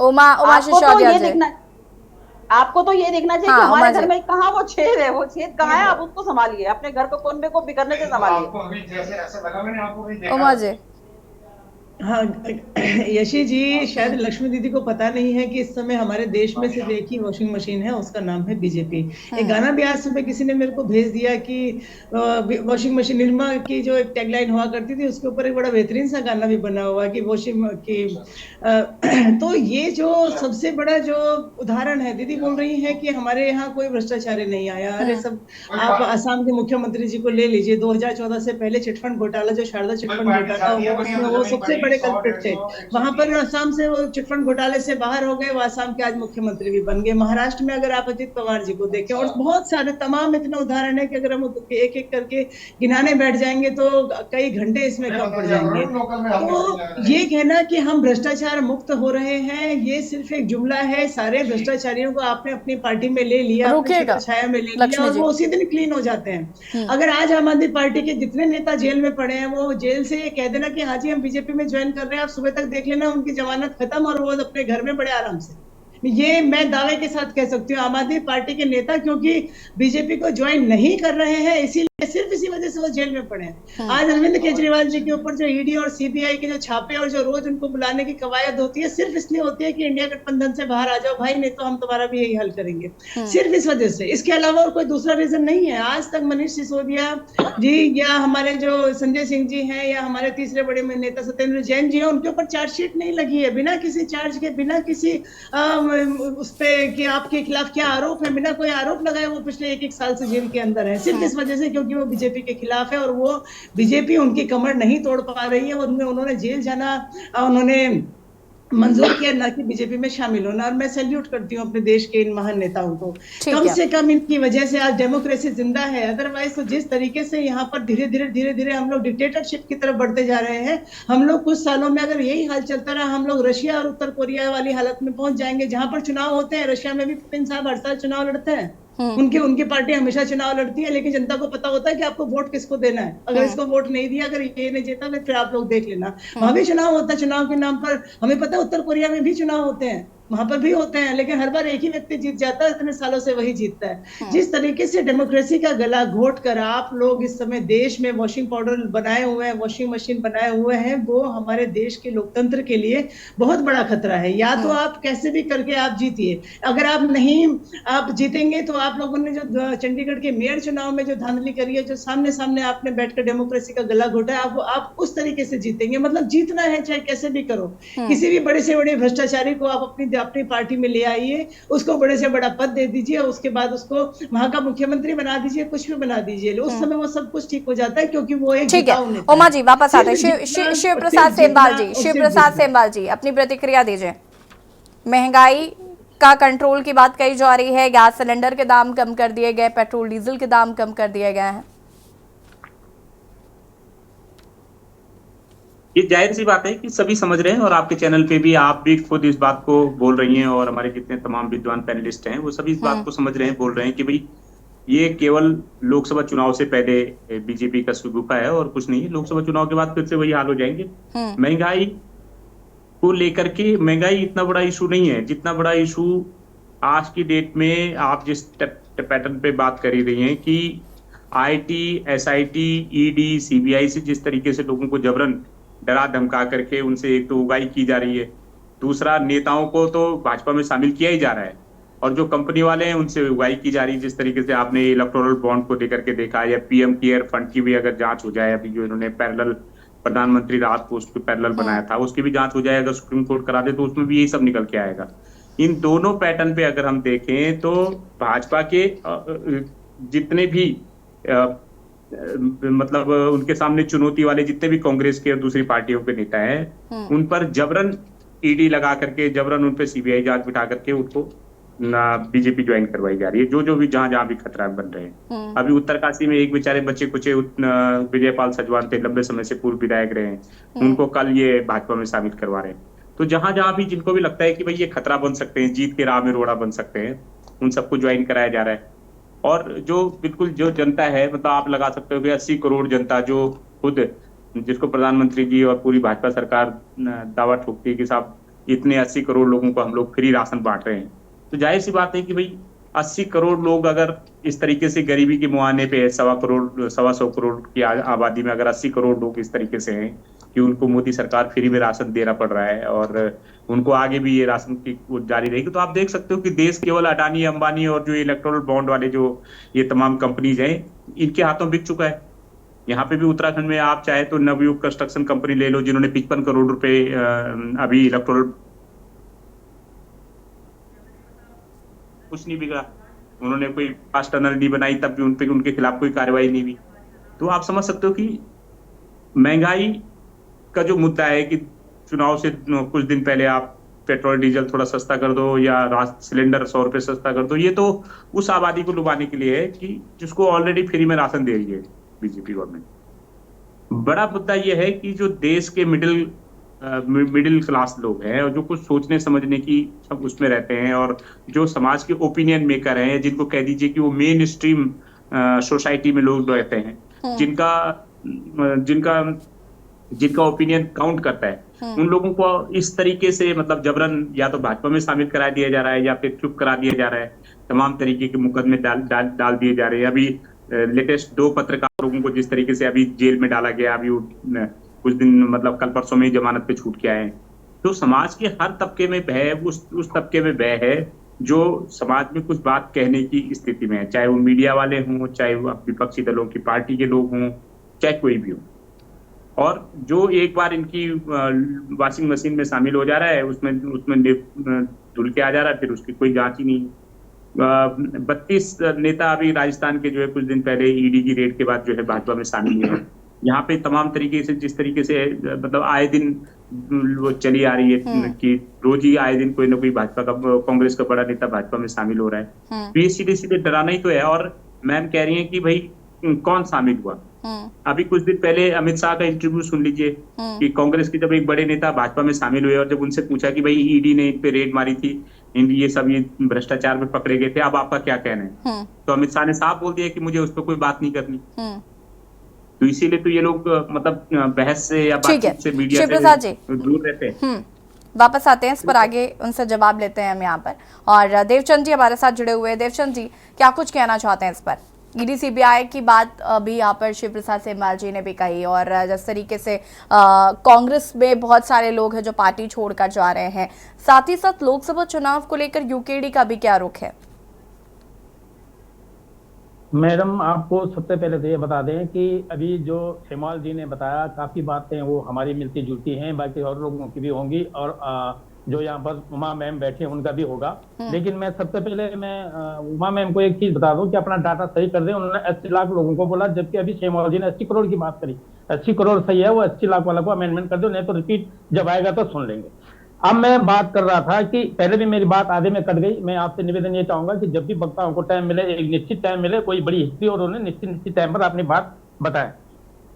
आपको तो ये देखना चाहिए कि हमारे घर में कहाँ वो छेद है, वो छेद कहाँ है, आप उसको संभालिए, अपने घर को कोने को बिखरने से संभालिए। उमा जी। हाँ यशी जी, शायद लक्ष्मी दीदी को पता नहीं है कि इस समय हमारे देश में सिर्फ एक ही वॉशिंग मशीन है, उसका नाम है बीजेपी। एक गाना भी आज सुबह किसी ने मेरे को भेज दिया कि वॉशिंग मशीन, निर्मा की जो एक टैगलाइन हुआ करती थी, उसके ऊपर एक बड़ा बेहतरीन सा गाना भी बना हुआ कि वॉशिंग की। तो ये जो सबसे बड़ा जो उदाहरण है, दीदी बोल रही है कि हमारे यहाँ कोई भ्रष्टाचारी नहीं आया। अरे सब, आप असम के मुख्यमंत्री जी को ले लीजिए, 2014 से पहले चिटफंड घोटाला, जो शारदा चिटफंड घोटाला, वो सबसे बड़े कल्प्रिट थे। वहां पर असम से वो चिटफंड घोटाले से बाहर हो गए, वो असम के आज मुख्यमंत्री भी बन गए। महाराष्ट्र में अगर आप अजित पवार जी को देखें, और बहुत सारे तमाम इतना उदाहरण है कि अगर हम एक एक करके गिनाने बैठ जाएंगे तो कई घंटे इसमें कम पड़ जाएंगे। तो ये कहना कि हम भ्रष्टाचार मुक्त हो रहे हैं, ये सिर्फ एक जुमला है। सारे भ्रष्टाचारियों को आपने अपनी पार्टी में ले लिया, छाया में ले लिया, और वो उसी दिन क्लीन हो जाते हैं। अगर आज आम आदमी पार्टी के जितने नेता जेल में पड़े हैं, वो जेल से ये कह देना कि हाँ जी हम बीजेपी में ज्वाइन कर रहे हैं, आप सुबह तक देख लेना उनकी जमानत खत्म और वो अपने घर में बड़े आराम से। ये मैं दावे के साथ कह सकती हूँ, आम आदमी पार्टी के नेता क्योंकि बीजेपी को ज्वाइन नहीं कर रहे हैं, इसीलिए सिर्फ इसी वजह से वो जेल में पड़े हैं। आज अरविंद केजरीवाल जी के ऊपर जो ईडी और सीबीआई के जो छापे और जो रोज उनको बुलाने की कवायद होती है, सिर्फ इसलिए होती है कि इंडिया गठबंधन से बाहर आ जाओ भाई, नहीं तो हम तुम्हारा भी यही हल करेंगे, सिर्फ इस वजह से। इसके अलावा और कोई दूसरा रीजन नहीं है। आज तक मनीष सिसोदिया जी या हमारे जो संजय सिंह जी हैं या हमारे तीसरे बड़े नेता सत्येंद्र जैन जी हैं, उनके ऊपर चार्जशीट नहीं लगी है, बिना किसी चार्ज के, बिना किसी उस पे कि आपके खिलाफ क्या आरोप है, बिना कोई आरोप लगाए वो पिछले 1-1 साल से जेल के अंदर है, सिर्फ इस वजह से क्योंकि वो बीजेपी के खिलाफ है और वो बीजेपी उनकी कमर नहीं तोड़ पा रही है। उन्होंने जेल जाना उन्होंने मंजूर किया, ना कि बीजेपी में शामिल होना। और मैं सैल्यूट करती हूँ अपने देश के इन महान नेताओं को, कम से कम इनकी वजह से आज डेमोक्रेसी जिंदा है। अदरवाइज तो जिस तरीके से यहाँ पर धीरे धीरे हम लोग डिक्टेटरशिप की तरफ बढ़ते जा रहे हैं, हम लोग कुछ सालों में अगर यही हाल चलता रहा, हम लोग रशिया और उत्तर कोरिया वाली हालत में पहुंच जाएंगे, जहां पर चुनाव होते हैं। रशिया में भी पुतिन साहब हर साल चुनाव लड़ते हैं, उनकी पार्टी हमेशा चुनाव लड़ती है, लेकिन जनता को पता होता है कि आपको वोट किसको देना है। अगर इसको वोट नहीं दिया, अगर ये नहीं जीता, फिर आप लोग देख लेना। वहां भी चुनाव होता है, चुनाव के नाम पर हमें पता है उत्तर कोरिया में भी चुनाव होते हैं, वहां पर भी होते हैं, लेकिन हर बार एक ही व्यक्ति जीत जाता है, इतने सालों से वही जीतता है। जिस तरीके से डेमोक्रेसी का गला घोट कर आप लोग इस समय देश में वॉशिंग पाउडर बनाए हुए हैं, वॉशिंग मशीन बनाए हुए हैं, वो हमारे देश के लोकतंत्र के लिए बहुत बड़ा खतरा है। या तो आप कैसे भी करके आप जीतिए, अगर आप जीतेंगे तो आप लोगों ने जो चंडीगढ़ के मेयर चुनाव में जो धांधली करी है, जो सामने सामने आपने बैठकर डेमोक्रेसी का गला घोटा है, आप उस तरीके से जीतेंगे। मतलब जीतना है चाहे कैसे भी करो, किसी भी बड़े से बड़े भ्रष्टाचारी को आप अपनी पार्टी में ले आइए, उसको बड़े से बड़ा पद दे दीजिए, उसके बाद उसको वहां का मुख्यमंत्री बना दीजिए, कुछ भी बना दीजिए, उस समय वो सब कुछ ठीक हो जाता है, क्योंकि वो एक ठीक है। उमा जी वापस आते हैं। शिव प्रसाद सेमवाल जी अपनी प्रतिक्रिया दीजिए। महंगाई का कंट्रोल की बात कही जा रही है, गैस सिलेंडर के दाम कम कर दिए गए, पेट्रोल डीजल के दाम कम कर दिए गए हैं। ये जाहिर सी बात है कि सभी समझ रहे हैं, और आपके चैनल पे भी आप भी खुद इस बात को बोल रही हैं, और हमारे जितने तमाम विद्वान पैनलिस्ट हैं वो सभी इस बात को समझ रहे हैं, बोल रहे हैं कि भाई ये केवल लोकसभा चुनाव से पहले बीजेपी का शगुफा है और कुछ नहीं है। लोकसभा चुनाव के बाद फिर से वही हाल हो जाएंगे। महंगाई को लेकर के, महंगाई इतना बड़ा इशू नहीं है जितना बड़ा इशू आज की डेट में आप जिस पैटर्न पे बात कर रही हैं कि आईटी, एसआईटी, ईडी, सीबीआई से जिस तरीके से लोगों को जबरन डरा धमका करके उनसे एक तो उगाही की जा रही है, दूसरा नेताओं को तो भाजपा में शामिल किया ही जा रहा है, और जो कंपनी वाले हैं उनसे उगाही की जा रही है। जिस तरीके से आपने इलेक्टोरल बॉन्ड को लेकर के देखा, या पीएम केयर फंड की भी अगर जांच हो जाए, अभी जो इन्होंने पैरेलल प्रधानमंत्री राहत कोष को पैरेलल बनाया था, उसकी भी जांच हो जाए, अगर सुप्रीम कोर्ट करा दे तो उसमें भी यही सब निकल के आएगा। इन दोनों पैटर्न पे अगर हम देखें तो भाजपा के जितने भी मतलब उनके सामने चुनौती वाले जितने भी कांग्रेस के और दूसरी पार्टियों के नेता हैं, उन पर जबरन ईडी लगा करके, जबरन उन पे सीबीआई जांच बिठा करके उनको बीजेपी ज्वाइन करवाई जा रही है, जो भी जहां भी खतरा बन रहे हैं। अभी उत्तरकाशी में एक बेचारे बच्चे कुछ विजयपाल सजवान थे, लंबे समय से पूर्व विधायक रहे हैं, उनको कल ये भाजपा में शामिल करवा रहे हैं। तो जहां भी जिनको भी लगता है कि भाई ये खतरा बन सकते हैं, जीत के राह में रोड़ा बन सकते हैं, उन सबको ज्वाइन कराया जा रहा है। और जो बिल्कुल जो जनता है, मतलब आप लगा सकते हो कि 80 करोड़ जनता जो खुद, जिसको प्रधानमंत्री जी और पूरी भाजपा सरकार दावा ठोकती है कि साहब इतने 80 करोड़ लोगों को हम लोग फ्री राशन बांट रहे हैं, तो जाहिर सी बात है कि भाई 80 करोड़ लोग अगर इस तरीके से गरीबी के मुआने पे 125 करोड़ की आबादी में अगर 80 करोड़ लोग इस तरीके से हैं कि उनको मोदी सरकार फ्री में राशन देना पड़ रहा है और उनको आगे भी ये राशन की जारी रहेगी, तो आप देख सकते हो कि देश केवल अडानी, अंबानी और जो इलेक्ट्रल बॉन्ड वाले जो ये तमाम कंपनीज हैं, इनके हाथों बिक चुका है। यहाँ पे भी उत्तराखंड में आप चाहे तो नवयुग कंस्ट्रक्शन कंपनी ले लो, जिन्होंने 55 करोड़ रुपए अभी इलेक्ट्रल, कुछ नहीं बिगड़ा, उन्होंने कोई पास टनल नहीं बनाई, तब भी उनके खिलाफ कोई कार्रवाई नहीं हुई। तो आप समझ सकते हो कि महंगाई का जो मुद्दा है कि चुनाव से कुछ दिन पहले आप पेट्रोल डीजल थोड़ा सस्ता कर दो या सिलेंडर 100 रुपए सस्ता कर दो, ये तो उस आबादी को लुभाने के लिए है कि जिसको ऑलरेडी फ्री में राशन दे रही है बीजेपी गवर्नमेंट। बड़ा मुद्दा ये है कि जो देश के मिडिल क्लास लोग हैं और जो कुछ सोचने समझने की सब उसमें रहते हैं, और जो समाज के ओपिनियन मेकर हैं, जिनको कह दीजिए कि वो मेन स्ट्रीम सोसाइटी में लोग रहते हैं, जिनका ओपिनियन काउंट करता है, उन लोगों को इस तरीके से मतलब जबरन या तो भाजपा में शामिल करा दिया जा रहा है या फिर चुप करा दिया जा रहा है, तमाम तरीके के मुकदमे डाल दिए जा रहे हैं। अभी लेटेस्ट 2 पत्रकार लोगों को जिस तरीके से अभी जेल में डाला गया, अभी कुछ दिन मतलब कल परसों में जमानत पे छूट के आए हैं। तो समाज के हर तबके में भय, उस तबके में भय है जो समाज में कुछ बात कहने की स्थिति में है, चाहे वो मीडिया वाले हों, चाहे वो विपक्षी दलों की पार्टी के लोग हों, चाहे कोई भी हो। और जो एक बार इनकी वॉशिंग मशीन में शामिल हो जा रहा है, उसमें धुल के आ जा रहा है, फिर उसकी कोई जांच ही नहीं। 32 नेता अभी राजस्थान के जो है कुछ दिन पहले ईडी की रेड के बाद जो है भाजपा में शामिल हुए हैं। यहाँ पे तमाम तरीके से जिस तरीके से मतलब आए दिन वो चली आ रही है कि रोज ही आए दिन कोई ना कोई भाजपा का, कांग्रेस का बड़ा नेता भाजपा में शामिल हो रहा है, तो ये सीधे डराना ही तो है। और मैम कह रही है कि भाई कौन शामिल हुआ। अभी कुछ दिन पहले अमित शाह का इंटरव्यू सुन लीजिए कि कांग्रेस के जब एक बड़े नेता भाजपा में शामिल हुए और जब उनसे पूछा कि भाई ईडी ने इन पे रेड मारी थी ये सब ये भ्रष्टाचार में पकड़े गए थे, अब आपका क्या कहना है? तो अमित शाह ने साफ बोल दिया कि मुझे उस पर कोई बात नहीं करनी। तो इसीलिए तो ये लोग मतलब बहस से या बातचीत से, मीडिया से दूर रहते हैं। वापस आते हैं इस पर, आगे उनसे जवाब लेते हैं हम यहाँ पर। और देवचंद जी हमारे साथ जुड़े हुए हैं। देवचंद जी, क्या कुछ कहना चाहते हैं इस पर? ईडी सीबीआई की बात अभी यहाँ पर शिव प्रसाद सेमवाल जी ने भी कही, और जिस तरीके से कांग्रेस में बहुत सारे लोग हैं जो पार्टी छोड़कर जा रहे हैं, साथ ही साथ लोकसभा चुनाव को लेकर यूकेडी का भी क्या रुख है? मैडम, आपको सबसे पहले तो ये बता दें कि अभी जो सेमवाल जी ने बताया, काफी बातें वो हमारी मिलती जुलती हैं, बाकी और लोगों की भी होंगी, और जो यहाँ पर उमा मैम बैठे हैं उनका भी होगा। लेकिन मैं सबसे पहले उमा मैम को एक चीज बता दूं कि अपना डाटा सही कर दें। उन्होंने 80 लाख लोगों को बोला, जबकि अभी सेमवाल जी ने 80 करोड़ की बात करी। 80 करोड़ सही है, वो 80 लाख वाला को अमेंडमेंट कर दो, नहीं तो रिपीट जब आएगा तो सुन लेंगे। अब मैं बात कर रहा था कि पहले भी मेरी बात आधे में कट गई। मैं आपसे निवेदन ये चाहूंगा कि जब भी वक्ताओं को टाइम मिले, एक निश्चित टाइम मिले, कोई बड़ी हिस्ट्री और उन्हें निश्चित टाइम पर अपनी बात बताएं।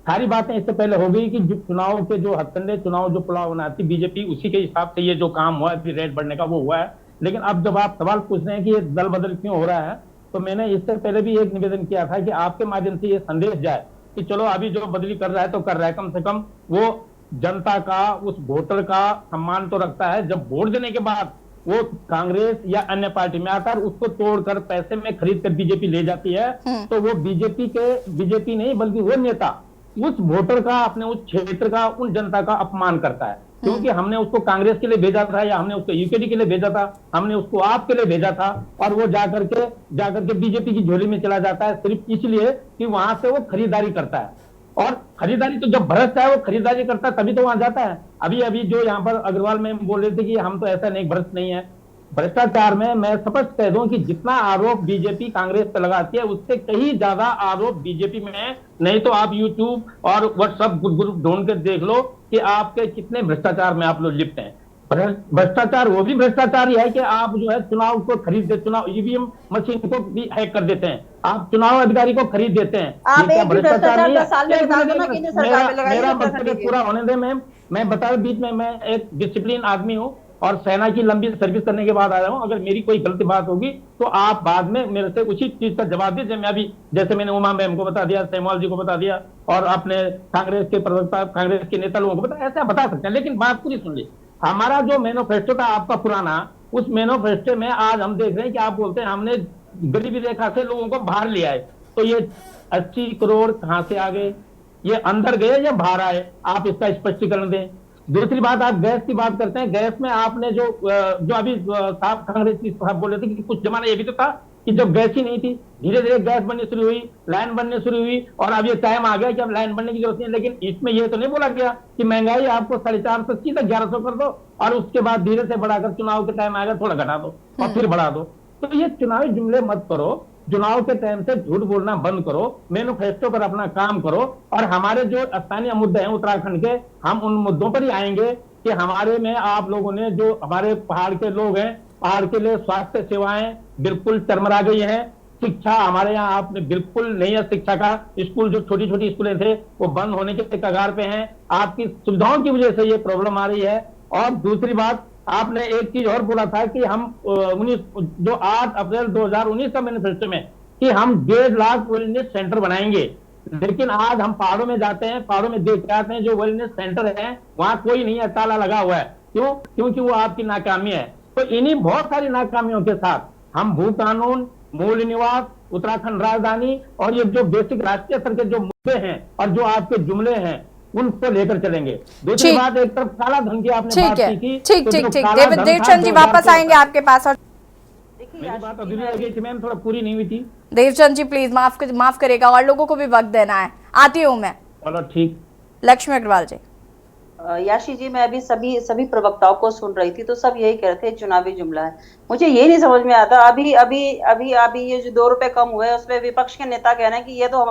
सारी बातें इससे पहले हो गई कि जो चुनाव के जो हथकंडे, चुनाव जो पुलाव बनाती बीजेपी, उसी के हिसाब से ये जो काम हुआ है, रेट बढ़ने का, वो हुआ है। लेकिन अब जब आप सवाल पूछ रहे हैं कि ये दल बदल क्यों हो रहा है, तो मैंने इससे पहले भी एक निवेदन किया था कि आपके माध्यम से ये संदेश जाए कि चलो अभी जो बदली कर रहा है तो कर रहा है, कम से कम वो जनता का, उस वोटर का सम्मान तो रखता है। जब वोट देने के बाद वो कांग्रेस या अन्य पार्टी में आकर उसको तोड़कर पैसे में खरीद कर बीजेपी ले जाती है, तो वो बीजेपी नहीं बल्कि वो नेता उस वोटर का, अपने उस क्षेत्र का, उन जनता का अपमान करता है। क्योंकि हमने उसको कांग्रेस के लिए भेजा था, या हमने उसको यूकेडी के लिए भेजा था, हमने उसको आपके लिए भेजा था, और वो जाकर के बीजेपी की झोली में चला जाता है, सिर्फ इसलिए कि वहां से वो खरीदारी करता है। और खरीदारी तो जब भ्रष्ट है, वो खरीदारी करता है तभी तो वहां जाता है। अभी जो यहाँ पर अग्रवाल में बोल रहे थे कि हम तो ऐसा नहीं, भ्रष्ट नहीं है। भ्रष्टाचार में मैं स्पष्ट कह दूं कि जितना आरोप बीजेपी कांग्रेस पर लगाती है, उससे कहीं ज्यादा आरोप बीजेपी में है। नहीं तो आप यूट्यूब और व्हाट्सएप ग्रुप ढूंढ कर देख लो कि आपके कितने भ्रष्टाचार में आप लोग लिप्त हैं। भ्रष्टाचार वो भी भ्रष्टाचार ही है कि आप जो है चुनाव को खरीद दे, चुनाव ईवीएम मशीन को भी हैक कर देते हैं, आप चुनाव अधिकारी को खरीद देते हैं। आप एक भ्रष्टाचार नहीं है। मेरा वक्तव्य पूरा होने दे। मैं बता, बीच में मैं एक डिसिप्लिन आदमी हूँ और सेना की लंबी सर्विस करने के बाद आया हूँ। अगर मेरी कोई गलती बात होगी तो आप बाद में मेरे से उसी चीज का जवाब दीजिए। मैं अभी जैसे मैंने उमा मैम को बता दिया, सेमवाल जी को बता दिया, और अपने कांग्रेस के प्रवक्ता, कांग्रेस के नेता लोगों को बता, ऐसा बता सकते हैं। लेकिन बात पूरी सुन ली। हमारा जो मैनिफेस्टो था आपका पुराना, उस मैनिफेस्टो में आज हम देख रहे हैं कि आप बोलते हैं हमने गरीबी रेखा से लोगों को बाहर लिया है। तो ये 80 करोड़ कहां से आ गए, ये अंदर गए या बाहर आए, आप इसका स्पष्टीकरण दें। दूसरी बात, आप गैस की बात करते हैं। गैस में आपने जो अभी साहब कांग्रेस की साहब बोल रहे थे कि कुछ जमाना ये भी तो था कि जब गैस ही नहीं थी, धीरे धीरे गैस बननी शुरू हुई, लाइन बननी शुरू हुई, और अब ये टाइम आ गया कि अब लाइन बनने की जरूरत नहीं। लेकिन इसमें ये तो नहीं बोला गया कि महंगाई आपको 450 सीधा 1100 कर दो, और उसके बाद धीरे से बढ़ाकर चुनाव के टाइम आएगा थोड़ा घटा दो और फिर बढ़ा दो। तो ये चुनावी जुमले मत करो, चुनाव के टाइम से झूठ बोलना बंद करो, मैनिफेस्टो पर अपना काम करो। और हमारे जो स्थानीय मुद्दे हैं उत्तराखंड के, हम उन मुद्दों पर ही आएंगे कि हमारे में आप लोगों ने जो हमारे पहाड़ के लोग हैं, पहाड़ के लिए स्वास्थ्य सेवाएं बिल्कुल चरमरा गई है। शिक्षा हमारे यहाँ आपने बिल्कुल नहीं है, शिक्षा का स्कूल जो छोटी छोटी स्कूलें थे वो बंद होने के कगार पे हैं। आपकी सुविधाओं की वजह से ये प्रॉब्लम आ रही है। और दूसरी बात, आपने एक चीज और बोला था कि हम 8 अप्रैल 2019 का मैनिफेस्टो में कि हम 1.5 लाख वेलनेस सेंटर बनाएंगे। लेकिन आज हम पहाड़ों में जाते हैं, पहाड़ों में देख के आते हैं, जो वेलनेस सेंटर है वहां कोई नहीं है, ताला लगा हुआ है। क्यों? क्योंकि वो आपकी नाकामी है। तो इन्हीं बहुत सारी नाकामियों के साथ हम भू कानून, मूल निवास, उत्तराखंड राजधानी और ये जो बेसिक राष्ट्रीय स्तर के जो मुद्दे हैं और जो आपके जुमले हैं उनको लेकर चलेंगे। दूसरी बात, एक तरफ काला धन की आपने बात की थी। ठीक। देवचंद जी वापस आएंगे आपके पास। और मेरी बात अभी लगी थी मैम, थोड़ा पूरी नहीं हुई थी। देवचंद जी प्लीज माफ करेगा, और लोगों को भी वक्त देना है। आती हूँ मैं। चलो ठीक। लक्ष्मी अग्रवाल जी। याशी जी, मैं अभी सभी प्रवक्ताओं को सुन रही थी, तो सब यही कह रहे थे चुनावी जुमला है। मुझे ये नहीं समझ में आता, अभी ये जो 2 रुपए कम हुए उसमें विपक्ष के नेता कह रहे हैं कि ये तो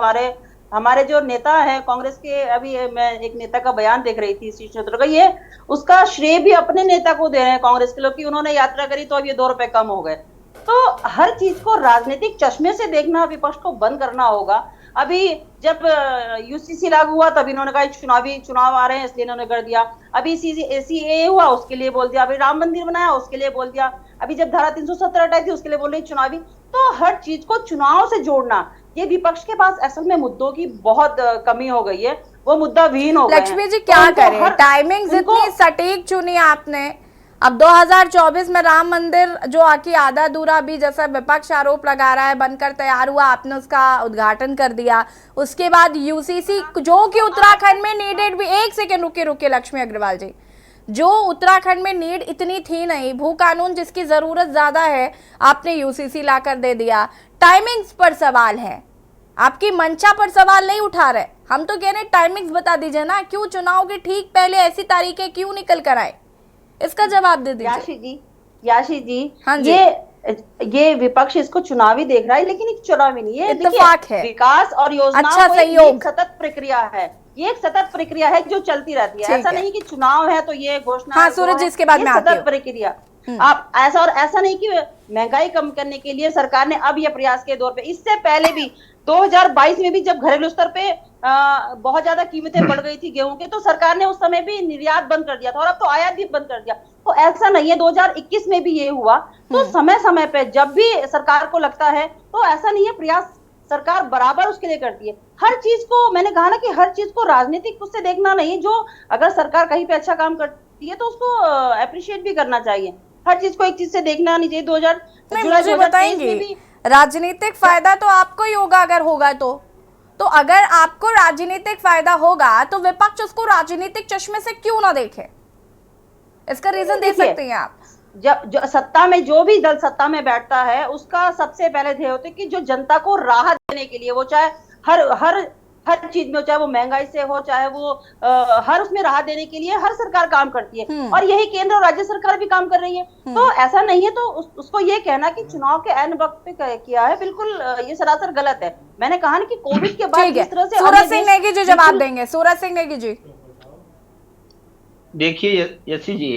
हमारे जो नेता है कांग्रेस के, अभी मैं एक नेता का बयान देख रही थी शीश नेत्र का, ये उसका श्रेय भी अपने नेता को दे रहे हैं कांग्रेस के लोग कि उन्होंने यात्रा करी तो अब ये 2 रुपए कम हो गए। तो हर चीज को राजनीतिक चश्मे से देखना विपक्ष को बंद करना होगा। अभी जब यूसीसी लागू हुआ तब इन्होंने कहा चुनाव आ रहे हैं इसलिए इन्होंने कर दिया। अभी सीएए हुआ उसके लिए बोल दिया, अभी राम मंदिर बनाया उसके लिए बोल दिया। अभी जब धारा 370 हटाई थी उसके लिए बोल रही चुनावी। तो हर चीज को चुनाव से जोड़ना, ये विपक्ष के पास असल में मुद्दों की बहुत कमी हो गई है, वो मुद्दा विहीन हो गए हैं। लक्ष्मी जी क्या करें, टाइमिंग इतनी सटीक चुनी आपने। अब 2024 में राम मंदिर जो आकी आधा अधूरा भी जैसा विपक्ष आरोप लगा रहा है बनकर तैयार हुआ, आपने उसका उद्घाटन कर दिया। उसके बाद यूसीसी जो कि उत्तराखंड में नीडेड भी, एक सेकेंड रुके लक्ष्मी अग्रवाल जी, जो उत्तराखंड में नीड इतनी थी नहीं, भू कानून जिसकी जरूरत ज्यादा है, आपने यूसीसी लाकर दे दिया। टाइमिंग्स पर सवाल है, आपकी मंशा पर सवाल नहीं उठा रहे। हम तो कह रहे टाइमिंग्स बता दीजिए ना, क्यों चुनाव के ठीक पहले ऐसी तारीखें क्यों निकल कर आए, इसका जवाब दे दीजिए। याशी जी, हाँ जी, ये विपक्ष इसको चुनावी देख रहा है, लेकिन एक चुनावी नहीं है, इत्तेफाक है। विकास और योजनाओं अच्छा सहयोग, सतत प्रक्रिया है, ये एक सतत प्रक्रिया है जो चलती रहती है। ऐसा नहीं कि चुनाव है तो ये घोषणा, हाँ सूरज जी इसके बाद में आती हूं। सतत प्रक्रिया आप ऐसा नहीं कि महंगाई कम करने के लिए सरकार ने अब ये प्रयास के दौर पे, इससे पहले भी 2022 में भी जब घरेलू स्तर पे बहुत ज्यादा कीमतें बढ़ गई थी गेहूं के, तो सरकार ने उस समय भी निर्यात बंद कर दिया था और अब तो आयात भी बंद कर दिया। तो ऐसा नहीं है, 2021 में भी ये हुआ। तो समय समय पे जब भी सरकार को लगता है, तो ऐसा नहीं है, प्रयास सरकार बराबर उसके लिए करती है। हर चीज को, मैंने कहा ना कि हर चीज को राजनीतिक उससे देखना नहीं, जो अगर सरकार कहीं पे अच्छा काम करती है तो उसको अप्रिशिएट भी करना चाहिए। हर चीज को एक चीज से देखना नहीं चाहिए। 2023 बताएंगे राजनीतिक फायदा तो आपको ही होगा, अगर होगा तो अगर आपको राजनीतिक फायदा होगा तो विपक्ष उसको राजनीतिक चश्मे से क्यों ना देखे, इसका रीजन दे सकते हैं आप। जो सत्ता में, जो भी दल सत्ता में बैठता है, उसका सबसे पहले ध्येय होता है कि जो जनता को राहत देने के लिए, वो चाहे हर चीज में, चाहे वो महंगाई से हो, चाहे वो हर उसमें राहत देने के लिए हर सरकार काम करती है, और यही केंद्र और राज्य सरकार भी काम कर रही है। तो ऐसा नहीं है, तो उसको ये कहना कि चुनाव के ऐन वक्त पे किया है, बिल्कुल ये सरासर गलत है। मैंने कहा ना कि कोविड के बाद जिस तरह से सूरज सिंह नेगी जी जवाब देंगे। सूरज सिंह नेगी जी, देखिए यशी जी,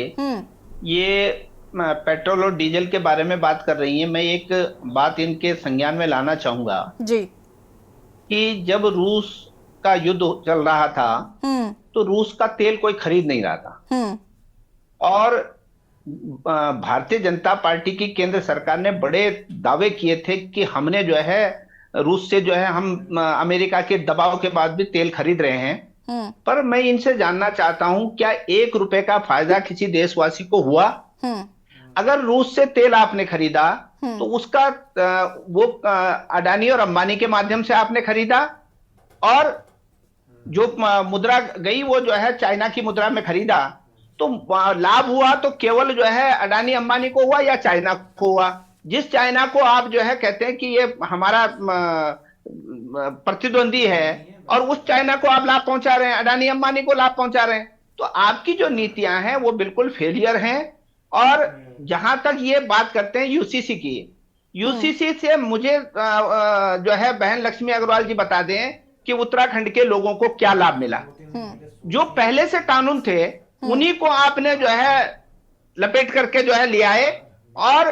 ये पेट्रोल और डीजल के बारे में बात कर रही है। मैं एक बात इनके संज्ञान में लाना चाहूंगा जी, कि जब रूस का युद्ध चल रहा था तो रूस का तेल कोई खरीद नहीं रहा था, और भारतीय जनता पार्टी की केंद्र सरकार ने बड़े दावे किए थे कि हमने जो है रूस से जो है, हम अमेरिका के दबाव के बाद भी तेल खरीद रहे हैं। पर मैं इनसे जानना चाहता हूं, क्या 1 रुपए का फायदा किसी देशवासी को हुआ? अगर रूस से तेल आपने खरीदा तो उसका वो अडानी और अंबानी के माध्यम से आपने खरीदा, और जो मुद्रा गई वो जो है चाइना की मुद्रा में खरीदा, तो लाभ हुआ तो केवल जो है अडानी अंबानी को हुआ या चाइना को हुआ? जिस चाइना को आप जो है कहते हैं कि ये हमारा प्रतिद्वंदी है, और उस चाइना को आप लाभ पहुंचा रहे हैं, अडानी अंबानी को लाभ पहुंचा रहे हैं, तो आपकी जो नीतियां हैं वो बिल्कुल फेलियर हैं। और जहां तक ये बात करते हैं यूसीसी की, यूसीसी से मुझे जो है बहन लक्ष्मी अग्रवाल जी बता दें कि उत्तराखंड के लोगों को क्या लाभ मिला। जो पहले से कानून थे उन्हीं को आपने जो है लपेट करके जो है ले आए, और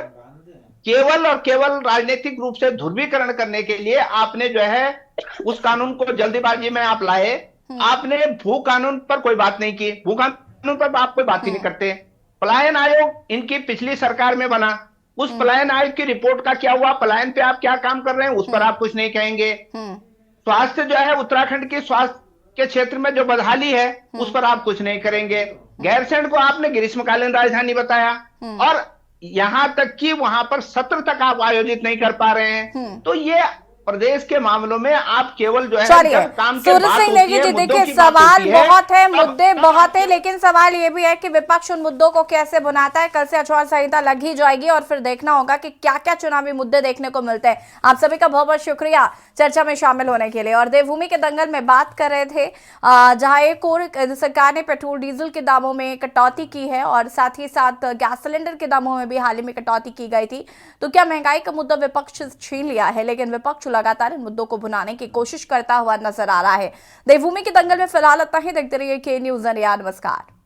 केवल राजनीतिक रूप से ध्रुवीकरण करने के लिए आपने जो है उस कानून को जल्दीबाजी में आप लाए। आपने भू कानून पर कोई बात नहीं की, भू कानून पर आप कोई बात ही नहीं करते। पलायन आयोग इनकी पिछली सरकार में बना, उस पलायन आयोग की रिपोर्ट का क्या हुआ? पलायन पे आप क्या काम कर रहे हैं उस पर आप कुछ नहीं कहेंगे। स्वास्थ्य जो है उत्तराखंड के स्वास्थ्य के क्षेत्र में जो बदहाली है उस पर आप कुछ नहीं करेंगे। गैरसैंण को आपने ग्रीष्मकालीन राजधानी बताया, और यहां तक कि वहां पर सत्र तक आप आयोजित नहीं कर पा रहे हैं। तो ये प्रदेश के मामलों में आप केवल जो है काम के सूरज सिंह नेगी जी, देखिए सवाल बहुत है, मुद्दे बहुत है, लेकिन सवाल ये भी है कि विपक्ष उन मुद्दों को कैसे बनाता है। कल से आचार संहिता लग ही जाएगी और फिर देखना होगा कि क्या क्या चुनावी मुद्दे देखने को मिलते हैं। आप सभी का बहुत बहुत शुक्रिया चर्चा में शामिल होने के लिए। और देवभूमि के दंगल में बात कर रहे थे, जहां एक और सरकार ने पेट्रोल डीजल के दामों में कटौती की है और साथ ही साथ गैस सिलेंडर के दामों में भी हाल ही में कटौती की गई थी। तो क्या महंगाई का मुद्दा विपक्ष छीन लिया है? लेकिन विपक्ष लगातार इन मुद्दों को भुनाने की कोशिश करता हुआ नजर आ रहा है। देवभूमि के दंगल में फिलहाल इतना ही। देखते रहिए के न्यूज़ इंडिया। नमस्कार।